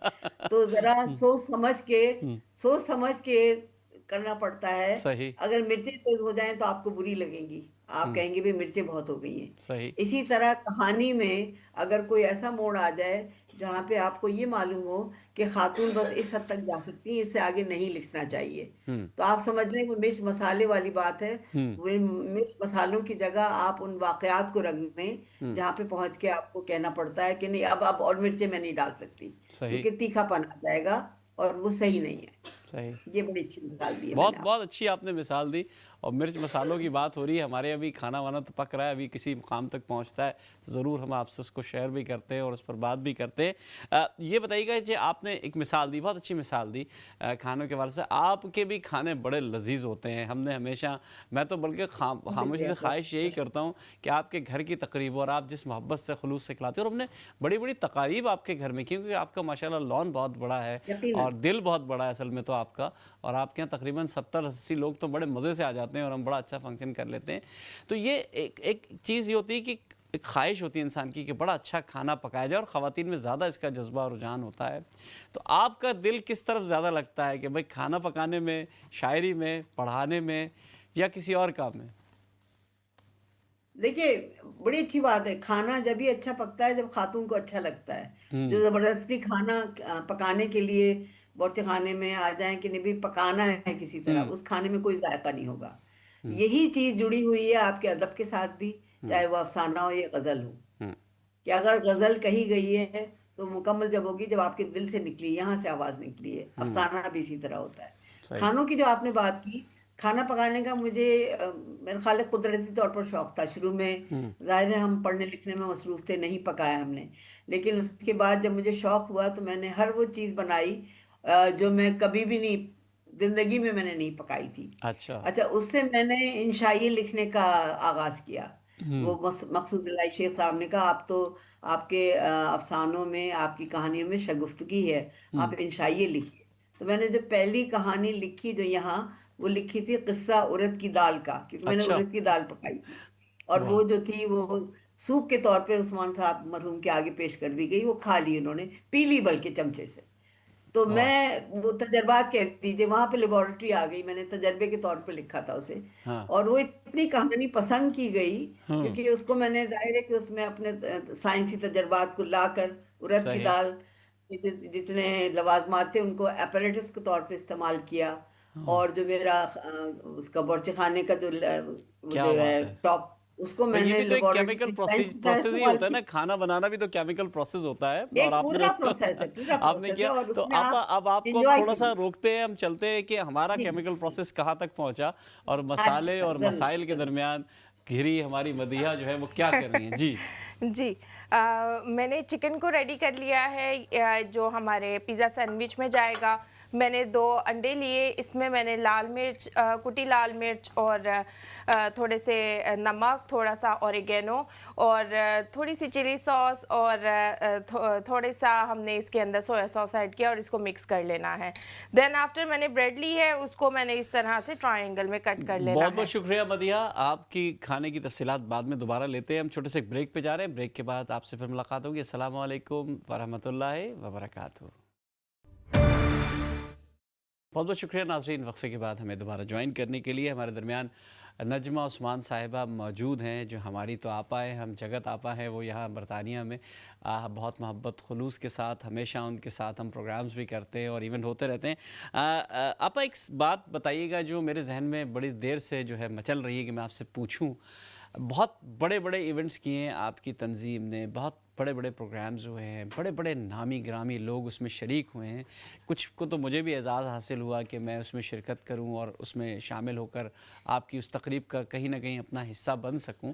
तो जरा सोच समझ के करना पड़ता है। सही। अगर मिर्चें तेज हो जाएं तो आपको बुरी लगेंगी, आप हुँ। कहेंगे भी मिर्चें बहुत हो गई हैं। सही। इसी तरह कहानी में अगर कोई ऐसा मोड़ आ जाए जहाँ पे आपको ये मालूम हो कि खातून बस इस हद तक जा सकती है, इससे आगे नहीं लिखना चाहिए, हुँ। तो आप समझ लें वो मिर्च मसाले वाली बात है। हुँ। वो मिर्च मसालों की जगह आप उन वाकयात को रख दें हुँ। जहाँ पे पहुंच के आपको कहना पड़ता है कि नहीं, अब और मिर्चें मैं नहीं डाल सकती, सही। क्योंकि तीखापन आ जाएगा और वो सही नहीं है। सही। ये बड़ी अच्छी मिसाल दी है मैंने बहुत आपको। बहुत अच्छी आपने मिसाल दी। और मिर्च मसालों की बात हो रही है, हमारे अभी खाना वाना तो पक रहा है, अभी किसी मुकाम तक पहुंचता है तो ज़रूर हम आपसे उसको शेयर भी करते हैं और उस पर बात भी करते हैं। ये बताइएगा कि आपने एक मिसाल दी, बहुत अच्छी मिसाल दी खानों के वाले से। आपके भी खाने बड़े लजीज होते हैं। हमने हमेशा, मैं तो बल्कि खामोशी शुक्रिया, से बहुत ख्वाहिश यही करता हूँ कि आपके घर की तकरीब और आप जिस मोहब्बत से खुलूस से खिलाते हो, और हमने बड़ी बड़ी तकारीब आपके घर में की, क्योंकि आपका माशाल्लाह लॉन बहुत बड़ा है यकीनन। और दिल बहुत बड़ा है असल में तो आपका। और आपके यहाँ तकरीबन 70-80 लोग तो बड़े मज़े से आ जाते हैं और हम बड़ा अच्छा फंक्शन कर लेते हैं। तो ये एक एक चीज़ ये होती है कि एक ख्वाहिश होती है इंसान की कि बड़ा अच्छा खाना पकाया जाए, और ख़वातीन में ज़्यादा इसका जज्बा और रुझान होता है। तो आपका दिल किस तरफ ज़्यादा लगता है कि भाई खाना पकाने में, शायरी में, पढ़ाने में, या किसी और काम में? देखिए, बड़ी अच्छी बात है, खाना जब भी अच्छा पकता है जब खातून को अच्छा लगता है। जो हुँ। जबरदस्ती खाना पकाने के लिए बावर्ची खाने में आ जाए कि नहीं भी पकाना है किसी तरह, हुँ। उस खाने में कोई जायका नहीं होगा। हुँ। यही चीज जुड़ी हुई है आपके अदब के साथ भी, हुँ। चाहे वो अफसाना हो या गजल हो। हुँ। कि अगर गजल कही गई है तो मुकम्मल जब होगी जब आपके दिल से निकली, यहाँ से आवाज निकली है। हुँ। अफसाना भी इसी तरह होता है। सही। खानों की जो आपने बात की, खाना पकाने का मुझे मेरे ख्याल है कुदरती तौर पर शौक था शुरू में। हुँ। जाहिर है हम पढ़ने लिखने में मसरूफ थे, नहीं पकाया हमने, लेकिन उसके बाद जब मुझे शौक हुआ तो मैंने हर वो चीज़ बनाई जो मैं कभी भी नहीं, जिंदगी में मैंने नहीं पकाई थी। अच्छा। अच्छा, उससे मैंने इंशाई लिखने का आगाज किया। हुँ। वो मकसूद इलाही शेख साहब ने कहा, आप तो आपके अफसानों में, आपकी कहानियों में शगुफ्तगी है, हुँ। आप इंशाइए लिखिए। तो मैंने जो पहली कहानी लिखी जो यहाँ, वो लिखी थी किस्सा उड़द की दाल का, क्योंकि मैंने अच्छा। उड़द की दाल पकाई थी। और वाह! वो जो थी वो सूप के तौर पे उस्मान साहब मरहूम के आगे पेश कर दी गई, वो खा ली उन्होंने, पी ली बल्कि चमचे से। तो वाह! मैं वो तजर्बात कह दीजिए, वहां पे लेबोरेटरी आ गई, मैंने तजर्बे के तौर पे लिखा था उसे। हाँ। और वो इतनी कहानी पसंद की गई, हुँ। क्योंकि उसको मैंने, जाहिर है कि उसमें अपने साइंसी तजर्बात को लाकर उड़द की सही। दाल के जितने लवाजमात थे उनको अपैरेटस के तौर पे इस्तेमाल किया। हाँ। और जो मेरा उसका बावर्ची खाने का जो वो क्या जो है बात है! टॉप, उसको भाई ये मैंने भी तो एक केमिकल लेबोरेटरी बेंच की तरह प्रोसेस ही इस्तेमाल होता है ना, किया। खाना बनाना भी तो केमिकल प्रोसेस होता है। और एक आपने पूरा प्रोसेस है, पूरा आपने प्रोसेस है, किया। और तो उसमें आप आप अब आपको हम इंजॉय थोड़ा-सा कीजिए। रोकते हैं, हम चलते हैं कि हमारा जी केमिकल जी प्रोसेस कहाँ तक पहुँचा और मसाले अच्छा, और जरूर मसाइल के जरूर। दरमियान घिरी हमारी मदीहा जो है वो क्या कर रही हैं? जी। जी। मैंने चिकन को रेडी कर लिया है, जो हमारे पिज़्ज़ा सैंडविच में जाएगा। मैंने 2 अंडे लिए, इसमें मैंने लाल मिर्च, कुटी लाल मिर्च और थोड़े से नमक, थोड़ा सा ऑरिगेनो और थोड़ी सी चिली सॉस और थोड़े सा हमने इसके अंदर सोया सॉस ऐड किया और इसको मिक्स कर लेना है। देन आफ्टर मैंने ब्रेड ली है, उसको मैंने इस तरह से ट्रायंगल में कट कर लेना बहुत बहुत है। शुक्रिया मदिहा। आपकी खाने की तफसीलात बाद में दोबारा लेते हैं। हम छोटे से ब्रेक पे जा रहे हैं, ब्रेक के बाद आपसे फिर मुलाकात होगी। अस्सलाम वालेकुम वरहमतुल्लाहि वबरकातुहू। बहुत बहुत शुक्रिया नाज़रीन, वक्फ़े के बाद हमें दोबारा ज्वाइन करने के लिए। हमारे दरमियान नजमा उस्मान साहिबा मौजूद हैं, जो हमारी तो आपा है, हम जगत आपा हैं, वो यहाँ बरतानिया में बहुत मोहब्बत खुलूस के साथ हमेशा उनके साथ हम प्रोग्राम्स भी करते हैं और इवेंट होते रहते हैं। आपा एक बात बताइएगा जो मेरे जहन में बड़ी देर से जो है मचल रही है कि मैं आपसे पूछूं। बहुत बड़े बड़े इवेंट्स किए हैं आपकी तंजीम ने, बहुत बड़े बड़े प्रोग्राम्स हुए हैं, बड़े बड़े नामी ग्रामी लोग उसमें शरीक हुए हैं। कुछ को तो मुझे भी एजाज़ हासिल हुआ कि मैं उसमें शिरकत करूं और उसमें शामिल होकर आपकी उस तकरीब का कहीं ना कहीं अपना हिस्सा बन सकूं।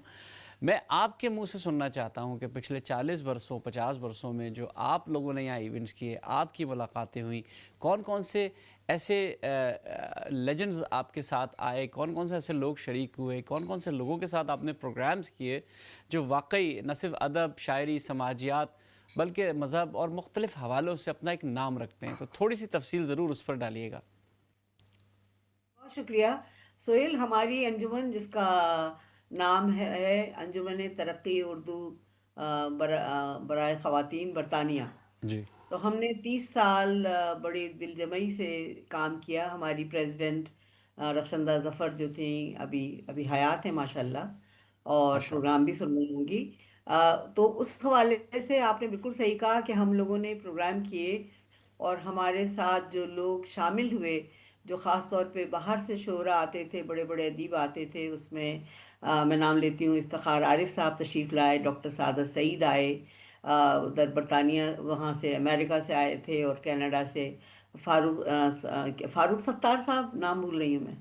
मैं आपके मुंह से सुनना चाहता हूं कि पिछले 40 वर्षों 50 वर्षों में जो आप लोगों ने यहाँ इवेंट्स किए, आपकी मुलाकातें हुई, कौन कौन से ऐसे लेजेंड्स आपके साथ आए, कौन कौन से ऐसे लोग शरीक हुए, कौन कौन से लोगों के साथ आपने प्रोग्राम्स किए जो वाकई न सिर्फ अदब, शायरी, समाजियात बल्कि मज़हब और मुख्तलिफ़ हवालों से अपना एक नाम रखते हैं। तो थोड़ी सी तफसील ज़रूर उस पर डालिएगा। बहुत शुक्रिया सोहेल। हमारी अंजुमन जिसका नाम है अंजुमन तरक्की उर्दू बराए ख़वातीन बरतानिया, जी। तो हमने 30 साल बड़ी दिलजमई से काम किया। हमारी प्रेसिडेंट रक्षंदा जफ़र जो थी, अभी अभी हयात है माशाल्लाह, और माशाल्लाह। प्रोग्राम भी सुन रही होंगी। तो उस हवाले से आपने बिल्कुल सही कहा कि हम लोगों ने प्रोग्राम किए, और हमारे साथ जो लोग शामिल हुए, जो ख़ास तौर पे बाहर से शोरा आते थे, बड़े बड़े अदीब आते थे, उसमें मैं नाम लेती हूँ, इफ्तिखार आरिफ साहब तशरीफ़ लाए, डॉक्टर सादत सईद आए, उधर बरतानिया वहाँ से अमेरिका से आए थे, और कनाडा से फारूक सत्तार साहब, नाम भूल रही हूँ मैं,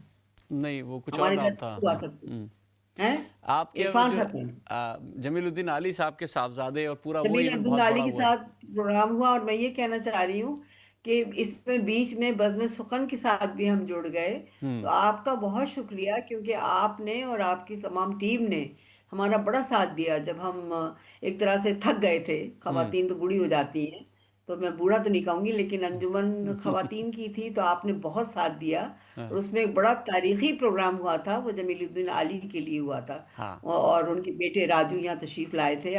नहीं, वो कुछ और हमारे घर नाम पे था। हुआ हाँ। करते हैं। आपके वो इरफान जो सत्तार, जमीलुद्दीन आली साहब के साहबजादे, और पूरा वो जमील इवेंट अब्दुल बहुत आली बड़ा के हुआ है। साथ प्रोग्राम हुआ। और मैं ये कहना चाह रही हूँ कि इसमें बीच में बज़्म सुखन के साथ भी हम जुड़ गए। तो हम्म। आपका बहुत शुक्रिया, क्योंकि आपने और आपकी तमाम टीम ने हमारा बड़ा साथ दिया जब हम एक तरह से थक गए थे। हम्म। खवातीन तो बूढ़ी हो जाती हैं, तो मैं बूढ़ा तो नहीं कहूँगी, लेकिन अंजुमन खवातीन की थी, तो आपने बहुत साथ दिया। और हाँ। उसमें एक बड़ा तारीखी प्रोग्राम हुआ था, वो जमीलुद्दीन आली के लिए हुआ था। हाँ। और उनके बेटे राजू यहाँ तशरीफ़ लाए थे,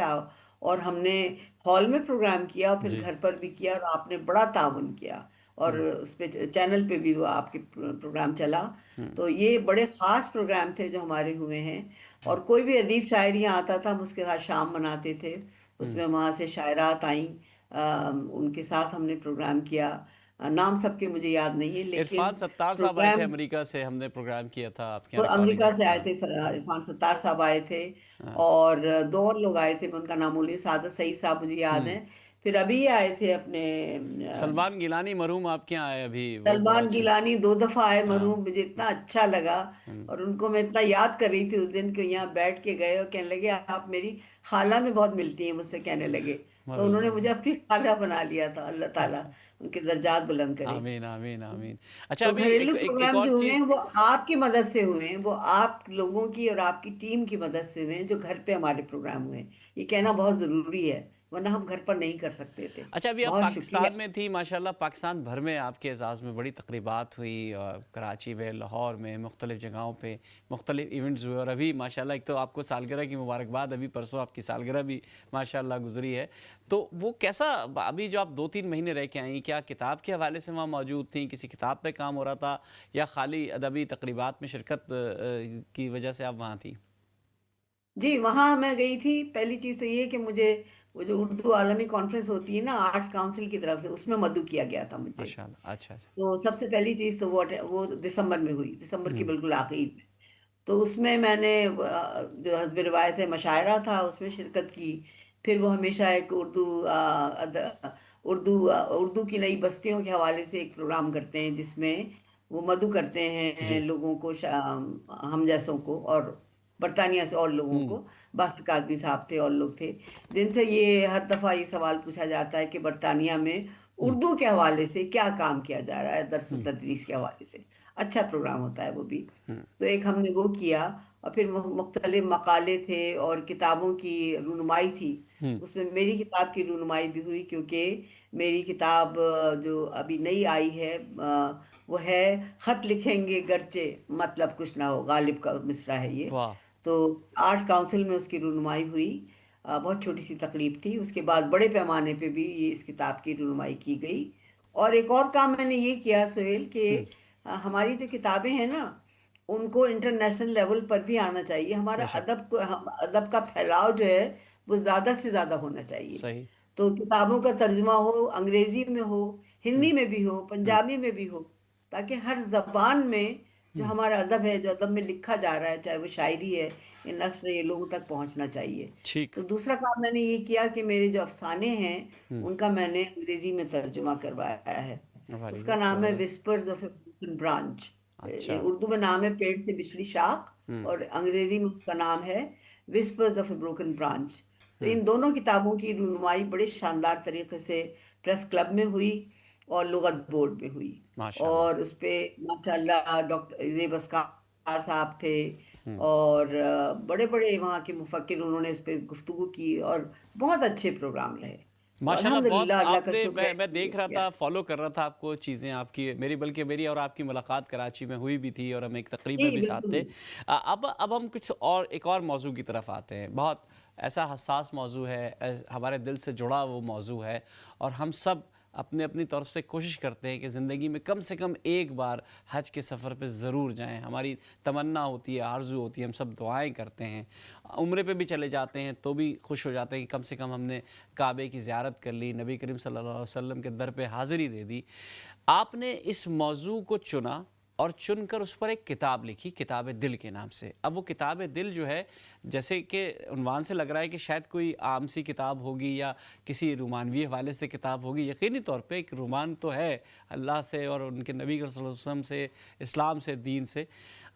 और हमने हॉल में प्रोग्राम किया, और फिर जी। घर पर भी किया, और आपने बड़ा ताउन किया। और हम्म। उस पे चैनल पे भी वो आपके प्रोग्राम चला। हम्म। तो ये बड़े ख़ास प्रोग्राम थे जो हमारे हुए हैं। और कोई भी अदीब शायर यहाँ आता था, हम उसके साथ शाम मनाते थे। हम्म। उसमें वहाँ से शायरात आईं, उनके साथ हमने प्रोग्राम किया। नाम सबके मुझे याद नहीं है, इरफान लेकिन सत्तार साहब आए थे प्रोग्राम, अमेरिका से, हमने प्रोग्राम किया था आपके वो यहाँ रिकॉर्डिंग। अमेरिका से आए हाँ। थे, इरफान सत्तार साहब आए थे। हाँ। और दो और लोग आए थे, मैं उनका नाम बोली, सादत सईद साहब मुझे याद है। फिर अभी आए थे अपने सलमान गिलानी मरहूम आपके यहाँ आए अभी, वो बड़ा सलमान अच्छा। गिलानी 2 दफा आए हाँ। मरहूम, मुझे इतना अच्छा लगा। और उनको मैं इतना याद कर रही थी उस दिन कि यहाँ बैठ के गए, और कहने लगे आप मेरी खाला में बहुत मिलती हैं मुझसे, कहने लगे। तो मरहूम उन्होंने मुझे मरहूम। अपनी खाला बना लिया था। अल्लाह ताला अच्छा। उनके दर्जात बुलंद करे। आमीन आमीन आमीन। अच्छा, तो अभी घरेलू एक प्रोग्राम और जो हुए हैं चीज़। वो आपकी मदद से हुए हैं, वो आप लोगों की और आपकी टीम की मदद से हुए हैं, जो घर पे हमारे प्रोग्राम हुए हैं। ये कहना बहुत ज़रूरी है, वरना हम घर पर नहीं कर सकते थे। अच्छा, अभी आप बहुत शुक्रिया। पाकिस्तान में थी माशाल्लाह, पाकिस्तान भर में आपके एजाज़ में बड़ी तकरीबात हुई, और कराची में, लाहौर में, मुख्तलिफ़ जगहों पे मुख्तलिफ़ इवेंट्स हुए। और अभी माशाल्लाह एक तो आपको सालगिरह की मुबारकबाद, अभी परसों आपकी सालगिरह भी माशाल्लाह गुजरी है। तो वो कैसा, अभी जो आप 2-3 महीने रह के आई, क्या किताब के हवाले से वहाँ मौजूद थी, किसी किताब पे काम हो रहा था, या खाली अदबी तकरीबात में शिरकत की वजह से आप वहाँ थी? जी, वहाँ मैं गई थी। पहली चीज़ तो ये कि मुझे वो जो उर्दू आलमी कॉन्फ्रेंस होती है ना, आर्ट्स काउंसिल की तरफ से, उसमें मदऊ किया गया था मुझे। माशाल्लाह। अच्छा अच्छा। तो सबसे पहली चीज़ तो वो दिसंबर में हुई, दिसंबर की हम्म। बिल्कुल आखिर में। तो उसमें मैंने जो हस्ब रिवायत है मशायरा था, उसमें शिरकत की। फिर वो हमेशा एक उर्दू की नई बस्तियों के हवाले से एक प्रोग्राम करते हैं, जिसमें वो मदु करते हैं जी। लोगों को, हम जैसों को, और बरतानिया से और लोगों हम्म। को। बासिक आजमी साहब थे और लोग थे, जिनसे ये हर दफ़ा ये सवाल पूछा जाता है कि बरतानिया में हम्म। उर्दू के हवाले से क्या काम किया जा रहा है, दरस व हम्म। तदरीस के हवाले से। अच्छा प्रोग्राम होता है वो भी। हम्म। तो एक हमने वो किया। और फिर मुख्तलिफ मकाले थे और किताबों की रुनुमाई थी। हम्म। उसमें मेरी किताब की रुनुमाई भी हुई, क्योंकि मेरी किताब जो अभी नई आई है, वो है ख़त लिखेंगे गरचे मतलब कुछ ना हो, गालिब का मिसरा है ये। वाह। तो आर्ट्स काउंसिल में उसकी रुनुमाई हुई। बहुत छोटी सी तकरीब थी। उसके बाद बड़े पैमाने पे भी ये इस किताब की रुनुमाई की गई। और एक और काम मैंने ये किया सोहेल कि हम्म। हमारी जो किताबें हैं ना, उनको इंटरनेशनल लेवल पर भी आना चाहिए। हमारा बेशक। अदब का फैलाव जो है वो ज्यादा से ज्यादा होना चाहिए। सही। तो किताबों का तर्जुमा हो, अंग्रेजी में हो, हम्म। हिंदी में भी हो, हम्म। पंजाबी में भी हो, ताकि हर जबान में जो हम्म। हमारा अदब है, जो अदब में लिखा जा रहा है, चाहे वो शायरी है या नस्र है, ये लोगों तक पहुंचना चाहिए। ठीक। तो दूसरा काम मैंने ये किया कि मेरे जो अफसाने हैं हम्म। उनका मैंने अंग्रेजी में तर्जुमा करवाया है। वेरी उसका गुड, नाम है बहुत अच्छा। Whispers of A broken branch. अच्छा। उर्दू में नाम है पेड़ से बिछड़ी शाख, हम्म। और अंग्रेजी में उसका नाम है whispers of A broken branch. तो हम्म। इन दोनों किताबों की रुनमाई बड़े शानदार तरीके से प्रेस क्लब में हुई और लुगत बोर्ड में हुई। माशाल्लाह। और उस पे माशाल्लाह डॉक्टर जेब अस्कार साहब थे, हम्म। और बड़े बड़े वहाँ के मुफक्किर, उन्होंने इस पे गुफ्तगू की, और बहुत अच्छे प्रोग्राम रहे। तो माशाल्लाह, बहुत अल्हम्दुलिल्लाह, अल्लाह का आपने, शुक्र है मैं कि ये देख रहा किया। था, फॉलो कर रहा था आपको, चीज़ें आपकी, मेरी और आपकी मुलाकात कराची में हुई भी थी और हम एक तकरीब जी में भी साथ थे। बिल्कुल। अब हम कुछ और, एक और मौजू की तरफ आते हैं। बहुत ऐसा हसास मौजू है, हमारे दिल से जुड़ा वो मौजू है, और हम सब अपने अपनी तरफ से कोशिश करते हैं कि ज़िंदगी में कम से कम एक बार हज के सफ़र पे ज़रूर जाएं। हमारी तमन्ना होती है, आरज़ू होती है, हम सब दुआएं करते हैं। उम्रे पे भी चले जाते हैं तो भी खुश हो जाते हैं कि कम से कम हमने काबे की ज़ियारत कर ली, नबी करीम सल्लल्लाहु अलैहि वसल्लम के दर पे हाज़िरी दे दी। आपने इस मौजू को चुना और चुनकर उस पर एक किताब लिखी, किताब दिल के नाम से। अब वो किताब दिल जो है, जैसे कि उन्वान से लग रहा है कि शायद कोई आम सी किताब होगी या किसी रोमानवी हवाले से किताब होगी। यकीनी तौर पे एक रोमान तो है अल्लाह से और उनके नबी सल्लल्लाहु अलैहि वसल्लम से, इस्लाम से, दीन से।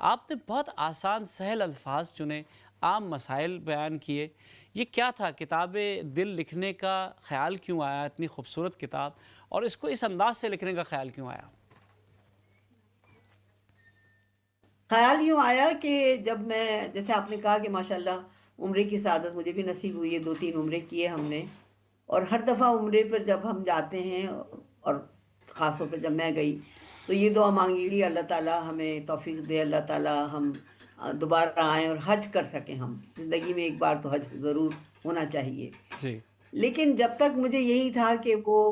आपने बहुत आसान सहल अल्फाज चुने, आम मसाइल बयान किए। ये क्या था, किताब दिल लिखने का ख्याल क्यों आया? इतनी खूबसूरत किताब, और इसको इस अंदाज से लिखने का ख्याल क्यों आया? ख्याल यूं आया कि जब मैं, जैसे आपने कहा कि माशाल्लाह उम्रे की सादत मुझे भी नसीब हुई है, 2-3 उम्रे किए हमने। और हर दफ़ा उम्रे पर जब हम जाते हैं, और ख़ासतौर पर जब मैं गई, तो ये दुआ मांगी कि अल्लाह ताला हमें तौफीक दे, अल्लाह ताला हम दोबारा आएँ और हज कर सकें। हम ज़िंदगी में एक बार तो हज ज़रूर होना चाहिए। जी। लेकिन जब तक मुझे यही था कि वो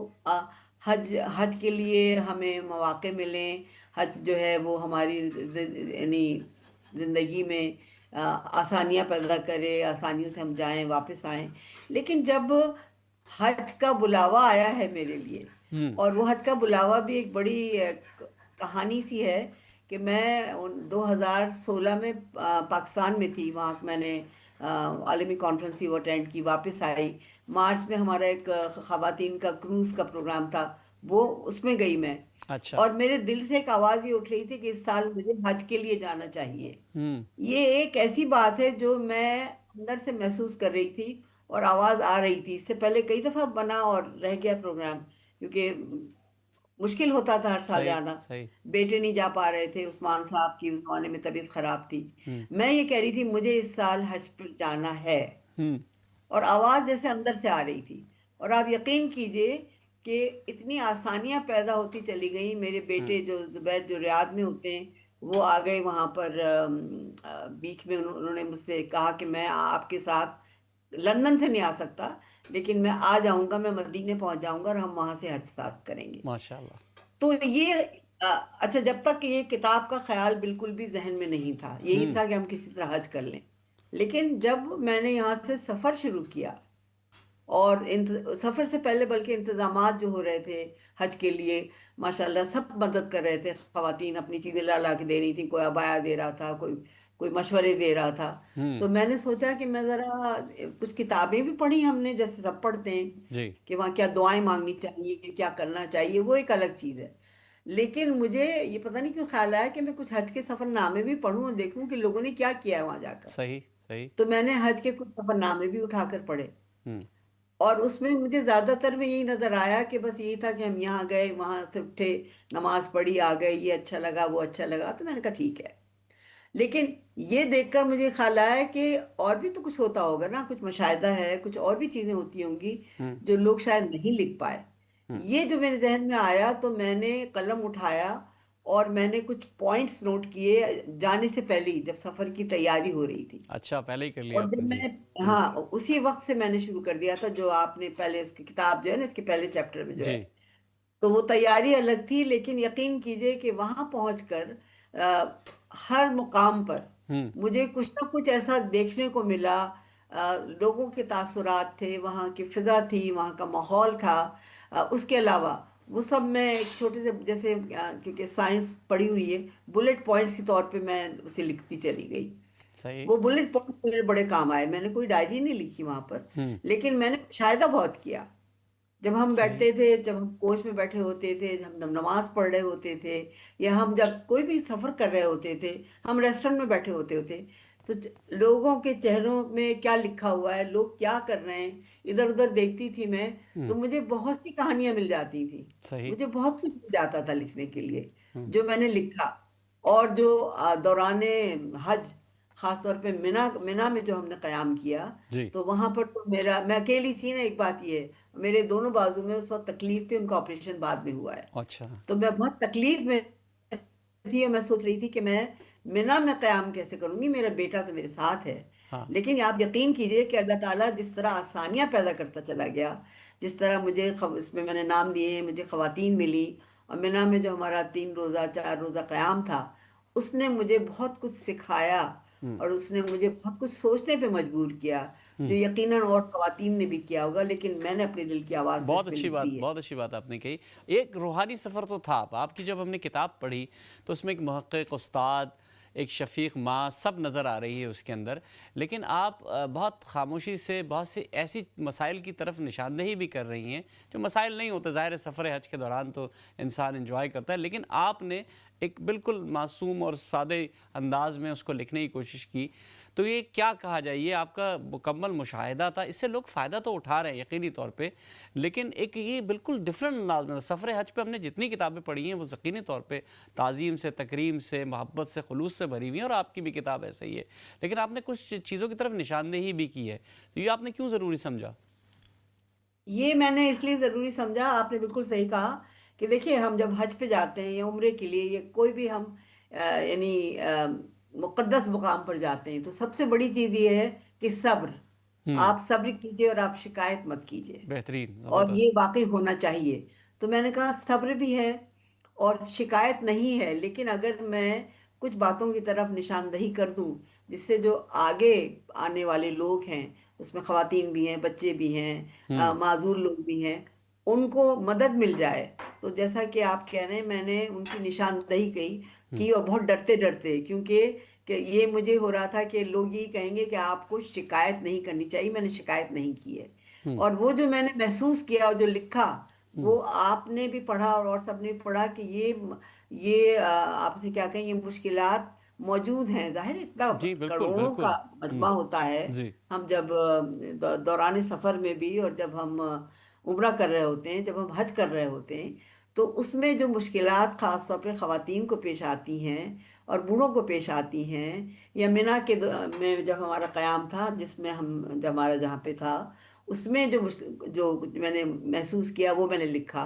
हज हज के लिए हमें मौक़े मिलें, हज जो है वो हमारी यानी ज़िंदगी में आसानियाँ पैदा करे, आसानियों से हम जाएं वापस आएं। लेकिन जब हज का बुलावा आया है मेरे लिए, हम्म। और वो हज का बुलावा भी एक बड़ी कहानी सी है कि मैं 2016 में पाकिस्तान में थी। वहाँ मैंने आलमी कॉन्फ्रेंस ही वो अटेंड की, वापस आई। मार्च में हमारा एक ख़वातीन का क्रूज़ का प्रोग्राम था, वो उसमें गई मैं। अच्छा। और मेरे दिल से एक आवाज़ ये उठ रही थी कि इस साल मुझे हज के लिए जाना चाहिए। हम्म। ये एक ऐसी बात है जो मैं अंदर से महसूस कर रही थी, और आवाज़ आ रही थी। इससे पहले कई दफ़ा बना और रह गया प्रोग्राम, क्योंकि मुश्किल होता था हर साल सही। जाना। सही। बेटे नहीं जा पा रहे थे, उस्मान साहब की उस जमाने में तबीयत खराब थी। हम्म। मैं ये कह रही थी मुझे इस साल हज पर जाना है, हम्म। और आवाज़ जैसे अंदर से आ रही थी। और आप यकीन कीजिए कि इतनी आसानियां पैदा होती चली गई। मेरे हम्म। बेटे जो जुबैर, जो रियाद में होते हैं, वो आ गए वहाँ पर। बीच में उन्होंने मुझसे कहा कि मैं आपके साथ लंदन से नहीं आ सकता, लेकिन मैं आ जाऊंगा, मैं मदीने पहुंच जाऊंगा और हम वहां से हज साथ करेंगे। माशाल्लाह। तो ये अ, अच्छा, जब तक ये किताब का ख्याल बिल्कुल भी जहन में नहीं था, यही हम्म। था कि हम किसी तरह हज कर लें। लेकिन जब मैंने यहाँ से सफ़र शुरू किया, और सफ़र से पहले बल्कि इंतज़ामात जो हो रहे थे हज के लिए, माशाल्लाह सब मदद कर रहे थे। ख़वातीन अपनी चीज़ें ला ला के दे रही थी, कोई अबाया दे रहा था, कोई कोई मशवरे दे रहा था। हम्म। तो मैंने सोचा कि मैं ज़रा, कुछ किताबें भी पढ़ी हमने, जैसे सब पढ़ते हैं जी। कि वहाँ क्या दुआएं मांगनी चाहिए, क्या करना चाहिए, वो एक अलग चीज़ है। लेकिन मुझे ये पता नहीं क्यों ख्याल आया कि मैं कुछ हज के सफ़रनामे भी पढूं और देखूं कि लोगों ने क्या किया है वहाँ जाकर। सही। सही। तो मैंने हज के कुछ सफ़रनामे भी उठाकर पढ़े, हम्म। और उसमें मुझे ज्यादातर में यही नजर आया कि बस यही था कि हम यहाँ गए, वहां से उठे, नमाज पढ़ी, आ गए, ये अच्छा लगा, वो अच्छा लगा, तो मैंने कहा ठीक है। लेकिन ये देखकर मुझे ख्याल आया कि और भी तो कुछ होता होगा ना, कुछ मुशाहिदा है, कुछ और भी चीजें होती होंगी हम्म। जो लोग शायद नहीं लिख पाए। हम्म। ये जो मेरे जहन में आया, तो मैंने कलम उठाया और मैंने कुछ पॉइंट्स नोट किए जाने से पहले ही, जब सफर की तैयारी हो रही थी। अच्छा, पहले ही कर लिया और जब आपने, जी। मैं, हम्म। हाँ, उसी वक्त से मैंने शुरू कर दिया था, जो आपने पहले इसकी किताब जो है ना, इसके पहले चैप्टर में जो जी। है, तो वो तैयारी अलग थी। लेकिन यकीन कीजिए कि वहां पहुंचकर हर मुकाम पर हम्म। मुझे कुछ ना कुछ ऐसा देखने को मिला। लोगों के तासुरात थे, वहाँ की फिजा थी, वहाँ का माहौल था। उसके अलावा वो सब मैं एक छोटे से जैसे क्योंकि साइंस पढ़ी हुई है, बुलेट पॉइंट्स के तौर पे मैं उसे लिखती चली गई। सही। वो बुलेट पॉइंट मेरे बड़े काम आए। मैंने कोई डायरी नहीं लिखी वहां पर, हम्म। लेकिन मैंने मुशाहिदा बहुत किया। जब हम सही। बैठते थे, जब हम कोच में बैठे होते थे, हम नमाज पढ़ रहे होते थे, या हम जब कोई भी सफर कर रहे होते थे, हम रेस्टोरेंट में बैठे होते होते, तो लोगों के चेहरों में क्या लिखा हुआ है, लोग क्या कर रहे हैं, इधर उधर देखती थी मैं। तो हम्म। मुझे बहुत सी कहानियां मिल जाती थी। सही। मुझे बहुत कुछ मिल जाता था लिखने के लिए, हम्म। जो मैंने लिखा। और जो दौराने हज, खास तौर पे मिना मिना में जो हमने कयाम किया, जी। तो वहां पर तो मेरा, मैं अकेली थी ना, एक बात ये, मेरे दोनों बाजू में उस वक्त तकलीफ थी, उनका ऑपरेशन बाद में हुआ है। अच्छा। तो मैं बहुत तकलीफ में थी, और मैं सोच रही थी कि मैं मिना में क़याम कैसे करूंगी, मेरा बेटा तो मेरे साथ है। हाँ। लेकिन आप यकीन कीजिए कि अल्लाह ताला जिस तरह आसानियां पैदा करता चला गया, जिस तरह मुझे इसमें मैंने नाम दिए हैं, मुझे ख़वातीन मिली, और मिना में जो हमारा 3 रोज़ा 4 रोज़ा क़याम था, उसने मुझे बहुत कुछ सिखाया, हम्म। और उसने मुझे बहुत कुछ सोचने पे मजबूर किया, जो हम्म। यकीनन और ख़वातीन ने भी किया होगा, लेकिन मैंने अपने दिल की आवाज़ तो बहुत इसमें अच्छी लिख बात, दी है। बहुत अच्छी बात आपने कही। एक रूहानी सफ़र तो था आपकी। जब हमने किताब पढ़ी तो उसमें एक मुहक्किक उस्ताद, एक शफ़ीक माँ, सब नज़र आ रही है उसके अंदर। लेकिन आप बहुत खामोशी से बहुत सी ऐसी मसाइल की तरफ निशानदेही भी कर रही हैं जो मसाइल नहीं होते। ज़ाहिर है सफ़र हज के दौरान तो इंसान एंजॉय करता है, लेकिन आपने एक बिल्कुल मासूम और सादे अंदाज में उसको लिखने की कोशिश की। तो ये क्या कहा जाए, ये आपका मुकम्मल मुशाहिदा था, इससे लोग फ़ायदा तो उठा रहे हैं यकीनी तौर पे, लेकिन एक ये बिल्कुल डिफरेंट अंदाज में सफ़र हज पे हमने जितनी किताबें पढ़ी हैं वो यकीनी तौर पे ताज़ीम से, तकरीम से, मोहब्बत से, खुलूस से भरी हुई हैं, और आपकी भी किताब ऐसे ही है। लेकिन आपने कुछ चीज़ों की तरफ निशानदेही भी की है, तो ये आपने क्यों ज़रूरी समझा? ये मैंने इसलिए ज़रूरी समझा, आपने बिल्कुल सही कहा, कि देखिए हम जब हज पे जाते हैं या उम्रे के लिए, या कोई भी हम यानी मुक़द्दस मुकाम पर जाते हैं, तो सबसे बड़ी चीज़ ये है कि सब्र। हम्म। आप सब्र कीजिए और आप शिकायत मत कीजिए, बेहतरीन, और ये ज़बरदस्त। वाकई होना चाहिए। तो मैंने कहा सब्र भी है और शिकायत नहीं है, लेकिन अगर मैं कुछ बातों की तरफ निशानदही कर दूं, जिससे जो आगे आने वाले लोग हैं, उसमें खवातीन भी हैं, बच्चे भी हैं, हम्म। माजूर लोग भी हैं, उनको मदद मिल जाए। तो जैसा कि आप कह रहे हैं, मैंने उनकी निशानदही की, और बहुत डरते डरते, क्योंकि कि ये मुझे हो रहा था कि लोग यही कहेंगे कि आपको शिकायत नहीं करनी चाहिए। मैंने शिकायत नहीं की है। हम्म। और वो जो मैंने महसूस किया और जो लिखा, हम्म। वो आपने भी पढ़ा और सबने भी पढ़ा, कि ये आपसे क्या कहें, ये मुश्किलात मौजूद हैं। जाहिर है, इतना जी बिल्कुल करोड़ों का बिल्कुल। मजमा होता है। जी। हम जब दौरान सफ़र में भी, और जब हम उम्रा कर रहे होते हैं, जब हम हज कर रहे होते हैं, तो उसमें जो मुश्किलात ख़ास तौर पे ख़वातीन को पेश आती हैं और बूढ़ों को पेश आती हैं, या मिना में जब हमारा क़याम था, जिसमें हम, जब हमारा जहाँ पे था, उसमें जो मैंने महसूस किया, वो मैंने लिखा,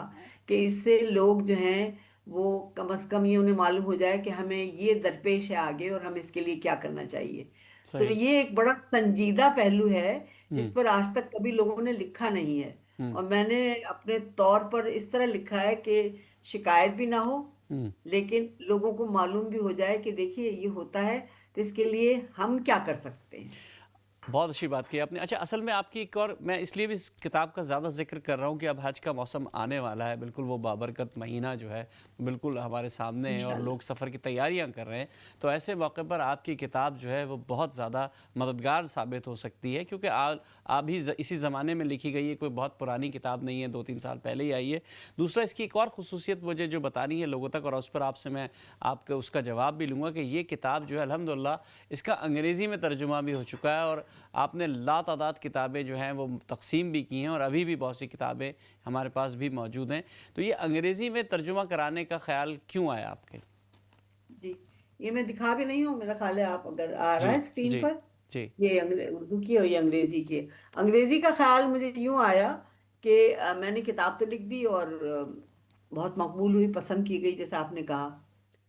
कि इससे लोग जो हैं, वो कम से कम ये उन्हें मालूम हो जाए कि हमें ये दरपेश है आगे, और हमें इसके लिए क्या करना चाहिए। तो सही। ये एक बड़ा संजीदा पहलू है, जिस हम्म। पर आज तक कभी लोगों ने लिखा नहीं है। हम्म। और मैंने अपने तौर पर इस तरह लिखा है कि शिकायत भी ना हो, हम्म। लेकिन लोगों को मालूम भी हो जाए कि देखिए ये होता है, तो इसके लिए हम क्या कर सकते हैं। बहुत अच्छी बात की आपने। अच्छा, असल में आपकी एक और, मैं इसलिए भी इस किताब का ज़्यादा जिक्र कर रहा हूँ कि अब हज का मौसम आने वाला है, बिल्कुल वो बाबरकत महीना जो है बिल्कुल हमारे सामने है, और इंशाल्लाह। लोग सफ़र की तैयारियां कर रहे हैं। तो ऐसे मौके पर आपकी किताब जो है वो बहुत ज़्यादा मददगार साबित हो सकती है, क्योंकि आप भी इसी ज़माने में लिखी गई है, कोई बहुत पुरानी किताब नहीं है, 2-3 साल पहले ही आई है। दूसरा, इसकी एक और ख़ुसूसियत मुझे जो बतानी है लोगों तक, और उस पर आपसे मैं आपका उसका जवाब भी लूँगा, कि ये किताब जो है अल्हम्दुलिल्लाह इसका अंग्रेज़ी में तर्जुमा भी हो चुका है, और आपने लातादाद किताबें जो हैं वो तकसीम भी की हैं, और अभी भी बहुत सी किताबें हमारे पास भी मौजूद हैं। तो ये अंग्रेज़ी में तर्जुमा कराने का ख़्याल क्यों आया आपके? जी, ये मैं दिखा भी नहीं हूँ, मेरा ख्याल है, आप अगर आ रहा जी। है स्क्रीन जी। पर, जी। ये उर्दू की और ये अंग्रेजी की। अंग्रेजी का ख्याल मुझे यूं आया कि मैंने किताब तो लिख दी, और बहुत मकबूल हुई, पसंद की गई, जैसा आपने कहा।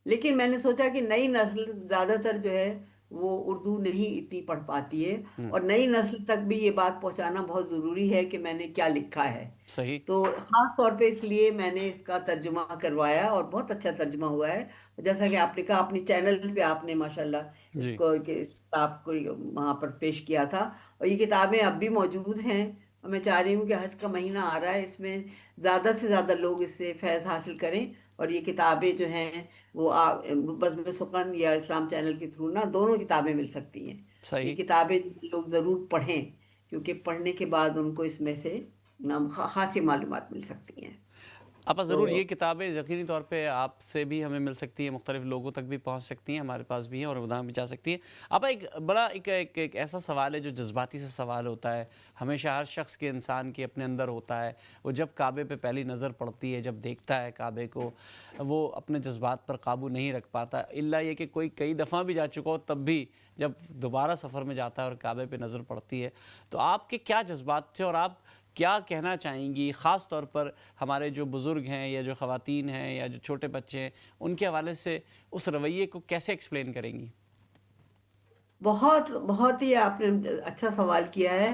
लेकिन मैंने सोचा कि नई नस्ल ज़्यादातर जो है, वो उर्दू नहीं इतनी पढ़ पाती है, हम्म। और नई नस्ल तक भी ये बात पहुंचाना बहुत ज़रूरी है कि मैंने क्या लिखा है। सही। तो खास तौर पे इसलिए मैंने इसका तर्जुमा करवाया, और बहुत अच्छा तर्जुमा हुआ है। जैसा कि आपने कहा, अपने चैनल पे आपने माशाल्लाह जी। इस किताब को वहाँ पर पेश किया था, और ये किताबें अब भी मौजूद हैं। और मैं चाह रही हूँ कि हज का महीना आ रहा है, इसमें ज़्यादा से ज़्यादा लोग इससे फैज़ हासिल करें, और ये किताबें जो हैं वो बज़्म सुकन या इस्लाम चैनल के थ्रू ना दोनों किताबें मिल सकती हैं। ये सही। किताबें लोग ज़रूर पढ़ें, क्योंकि पढ़ने के बाद उनको इसमें से खासी मालूमात मिल सकती हैं। आपा तो ज़रूर ये किताबें यकीनी तौर पे आपसे भी हमें मिल सकती हैं, मुख्तलिफ लोगों तक भी पहुंच सकती हैं, हमारे पास भी हैं और उदाहरण भी जा सकती हैं। आपा एक बड़ा एक ऐसा सवाल है जो जज्बाती से सवाल होता है, हमेशा हर शख्स के इंसान के अपने अंदर होता है। वो जब काबे पे पहली नज़र पड़ती है, जब देखता है काबे को, वो अपने जज्बात पर काबू नहीं रख पाता, इल्ला ये कि कोई कई दफ़ा भी जा चुका हो तब भी जब दोबारा सफ़र में जाता है और काबे पे नज़र पड़ती है। तो आपके क्या जज्बात थे और आप क्या कहना चाहेंगी, ख़ास तौर पर हमारे जो बुज़ुर्ग हैं या जो ख़वातीन हैं या जो छोटे बच्चे हैं, उनके हवाले से उस रवैये को कैसे एक्सप्लेन करेंगी? बहुत बहुत ही आपने अच्छा सवाल किया है।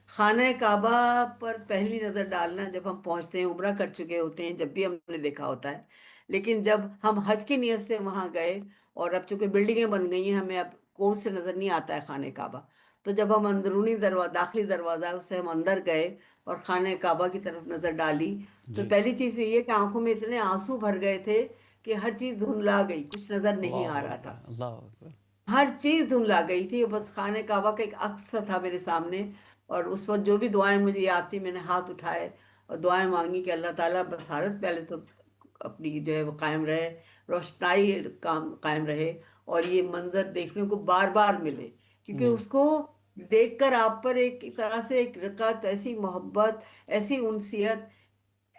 खाना काबा पर पहली नज़र डालना, जब हम पहुंचते हैं, उम्रा कर चुके होते हैं, जब भी हमने देखा होता है। लेकिन जब हम हज की नीयत से वहां गए, और अब चूंकि बिल्डिंगें बन गई हैं, हमें अब कोर्ट से नज़र नहीं आता है खाने काबा। तो जब हम अंदरूनी दरवाजा, दाखिली दरवाज़ा, उससे हम अंदर गए और खाने काबा की तरफ नज़र डाली, तो जी। पहली चीज़ ये है कि आंखों में इतने आंसू भर गए थे कि हर चीज़ धुंधला गई, कुछ नज़र नहीं आ अल्लाहु रहा अकबर, था। अल्लाहु अकबर। हर चीज धुंधला गई थी, बस खाने काबा का एक अक्स था मेरे सामने। और उस वक्त जो भी दुआएं मुझे याद थी, मैंने हाथ उठाए और दुआएं मांगी कि अल्लाह ताला बसारत पहले तो अपनी जो है वो कायम रहे, रोशनाई काम कायम रहे, और ये मंजर देखने को बार बार मिले। क्योंकि जी। उसको देखकर आप पर एक तरह से एक रक़त, ऐसी मोहब्बत, ऐसी उनसियत,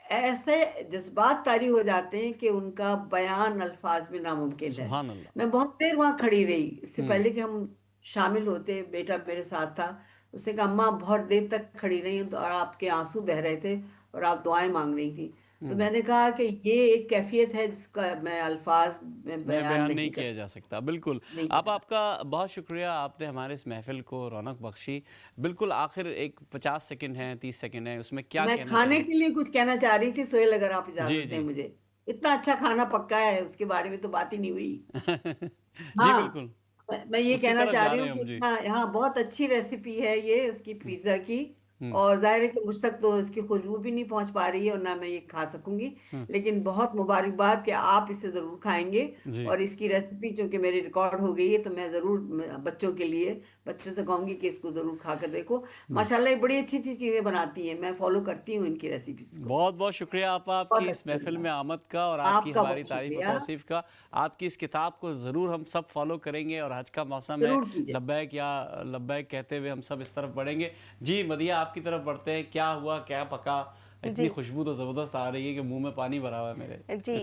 ऐसे जज्बात तारी हो जाते हैं कि उनका बयान अल्फाज में नामुमकिन है। सुभान अल्लाह। मैं बहुत देर वहां खड़ी रही, इससे हुँ। पहले कि हम शामिल होते, बेटा मेरे साथ था। उसने कहा, अम्मा बहुत देर तक खड़ी रही तो, और आपके आंसू बह रहे थे, और आप दुआएं मांग रही थी। तो हुँ। मैंने कहा कि ये एक कैफियत है जिसका मैं अल्फाज में मैं बयान बयान नहीं नहीं कर किया जा सकता, बिल्कुल। नहीं आप किया। आपका बहुत शुक्रिया, आपने हमारे इस महफ़िल को रौनक बख्शी। बिल्कुल आखिर एक 50 सेकंड हैं, 30 सेकंड हैं, उसमें क्या मैं कहना खाने चाहेंगे? के लिए कुछ कहना चाह रही थी सोहेल, अगर आप जी, इजाजत दें जी। मुझे। इतना अच्छा खाना पक्का है, उसके बारे में तो बात ही नहीं हुई। जी, हाँ, बिल्कुल। मैं ये उसी कहना तरफ चाह जा रही रहे हूँ हैं कि हम। जी। इतना, हाँ, बहुत अच्छी रेसिपी है ये उसकी, हुँ। पिज्ज़ा की। हुँ। और जाहिर है कि मुझ तक तो इसकी खुशबू भी नहीं पहुंच पा रही है, और ना मैं ये खा सकूंगी। हुँ। लेकिन बहुत मुबारकबाद कि आप इसे ज़रूर खाएंगे। जी। और इसकी रेसिपी चूंकि मेरी रिकॉर्ड हो गई है, तो मैं ज़रूर बच्चों के लिए, बच्चों से कहूंगी कि इसको ज़रूर खा कर देखो। हुँ। माशाल्लाह, ये बड़ी अच्छी अच्छी चीज़ें बनाती हैं, मैं फॉलो करती हूँ इनकी रेसिपीज़ को। बहुत-बहुत शुक्रिया आपा, बहुत आपकी इस अच्छा महफ़िल लगा। में आमद का और आपकी आपका हमारी बहुत तारीफ़ और शुक्रिया। तौसीफ़ का। आपकी इस किताब को ज़रूर हम सब फ़ॉलो करेंगे और हज का मौसम है, ज़रूर कीजिए। लब्बैक या लब्बैक कहते हुए हम सब इस तरफ बढ़ेंगे। जी, मदिया आपकी तरफ बढ़ते हैं, क्या हुआ, क्या पका? इतनी जी। खुशबू तो ज़बरदस्त आ रही है कि मुँह में पानी भरा हुआ है मेरे। जी,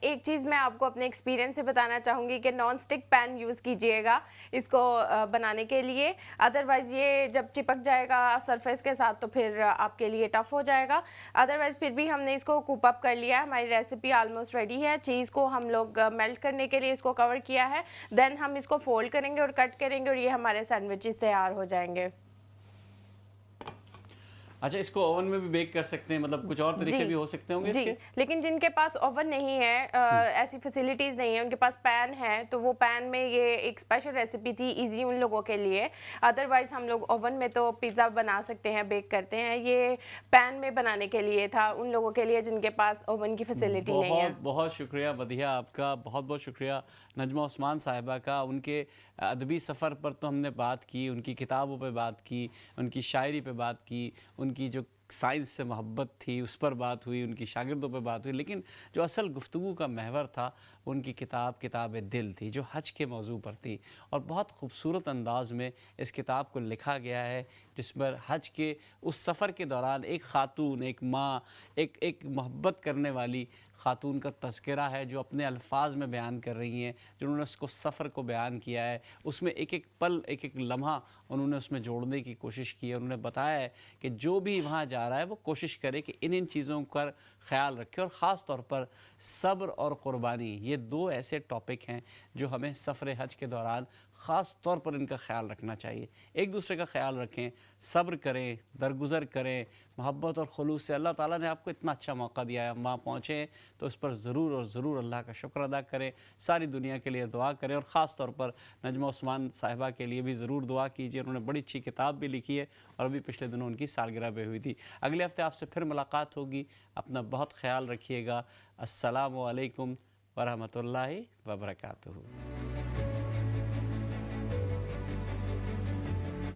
एक चीज़ मैं आपको अपने एक्सपीरियंस से बताना चाहूँगी कि नॉन स्टिक पैन यूज़ कीजिएगा इसको बनाने के लिए। अदरवाइज़ ये जब चिपक जाएगा सरफेस के साथ तो फिर आपके लिए टफ़ हो जाएगा। अदरवाइज़ फिर भी हमने इसको कूप अप कर लिया है, हमारी रेसिपी ऑलमोस्ट रेडी है। चीज़ को हम लोग मेल्ट करने के लिए इसको कवर किया है। देन हम इसको फोल्ड करेंगे और कट करेंगे और ये हमारे सैंडविचेस तैयार हो जाएंगे। अच्छा, इसको ओवन में भी बेक कर सकते हैं, मतलब कुछ और जी, तरीके भी हो सकते होंगे जी। इसके? लेकिन जिनके पास ओवन नहीं है, हुँ। ऐसी फैसिलिटीज़ नहीं है, उनके पास पैन है, तो वो पैन में ये एक स्पेशल रेसिपी थी ईज़ी उन लोगों के लिए। अदरवाइज़ हम लोग ओवन में तो पिज़्ज़ा बना सकते हैं, बेक करते हैं। ये पैन में बनाने के लिए था, उन लोगों के लिए जिनके पास ओवन की फैसिलिटी नहीं है। बहुत शुक्रिया मदीहा आपका, बहुत शुक्रिया नजमा उस्मान साहिबा का। उनके अदबी सफ़र पर तो हमने बात की, उनकी किताबों पे बात की, उनकी शायरी पे बात की, उनकी जो साइंस से मोहब्बत थी उस पर बात हुई, उनकी शागिर्दों पे बात हुई, लेकिन जो असल गुफ्तगू का महवर था उनकी किताब दिल थी, जो हज के मौजू पर थी। और बहुत खूबसूरत अंदाज़ में इस किताब को लिखा गया है, जिस पर हज के उस सफ़र के दौरान एक ख़ातून, एक माँ, एक मोहब्बत करने वाली ख़ातून का तज़किरा है, जो अपने अल्फाज में बयान कर रही हैं, जिन्होंने उसको सफ़र को बयान किया है। उसमें एक-एक पल, एक-एक लम्हा उन्होंने उसमें जोड़ने की कोशिश की है। उन्होंने बताया है कि जो भी वहाँ जा रहा है वो कोशिश करे कि इन चीज़ों का ख्याल रखे, और ख़ास तौर पर सब्र और क़ुरबानी, ये दो ऐसे टॉपिक हैं जो हमें सफ़र हज के दौरान ख़ास तौर पर इनका ख्याल रखना चाहिए। एक दूसरे का ख्याल रखें, सब्र करें, दरगुज़र करें, मोहब्बत और खुलूस से। अल्लाह ताला ने आपको इतना अच्छा मौका दिया है, वहाँ पहुँचें तो उस पर ज़रूर और ज़रूर अल्लाह का शुक्र अदा करें, सारी दुनिया के लिए दुआ करें, और ख़ास तौर पर नजमा उस्मान साहिबा के लिए भी ज़रूर दुआ कीजिए। उन्होंने बड़ी अच्छी किताब भी लिखी है और अभी पिछले दिनों उनकी सालगिरह भी हुई थी। अगले हफ्ते आपसे फिर मुलाकात होगी, अपना बहुत ख्याल रखिएगा। अस्सलामु अलैकुम वरहमतुल्लाहि वबरकातुहू।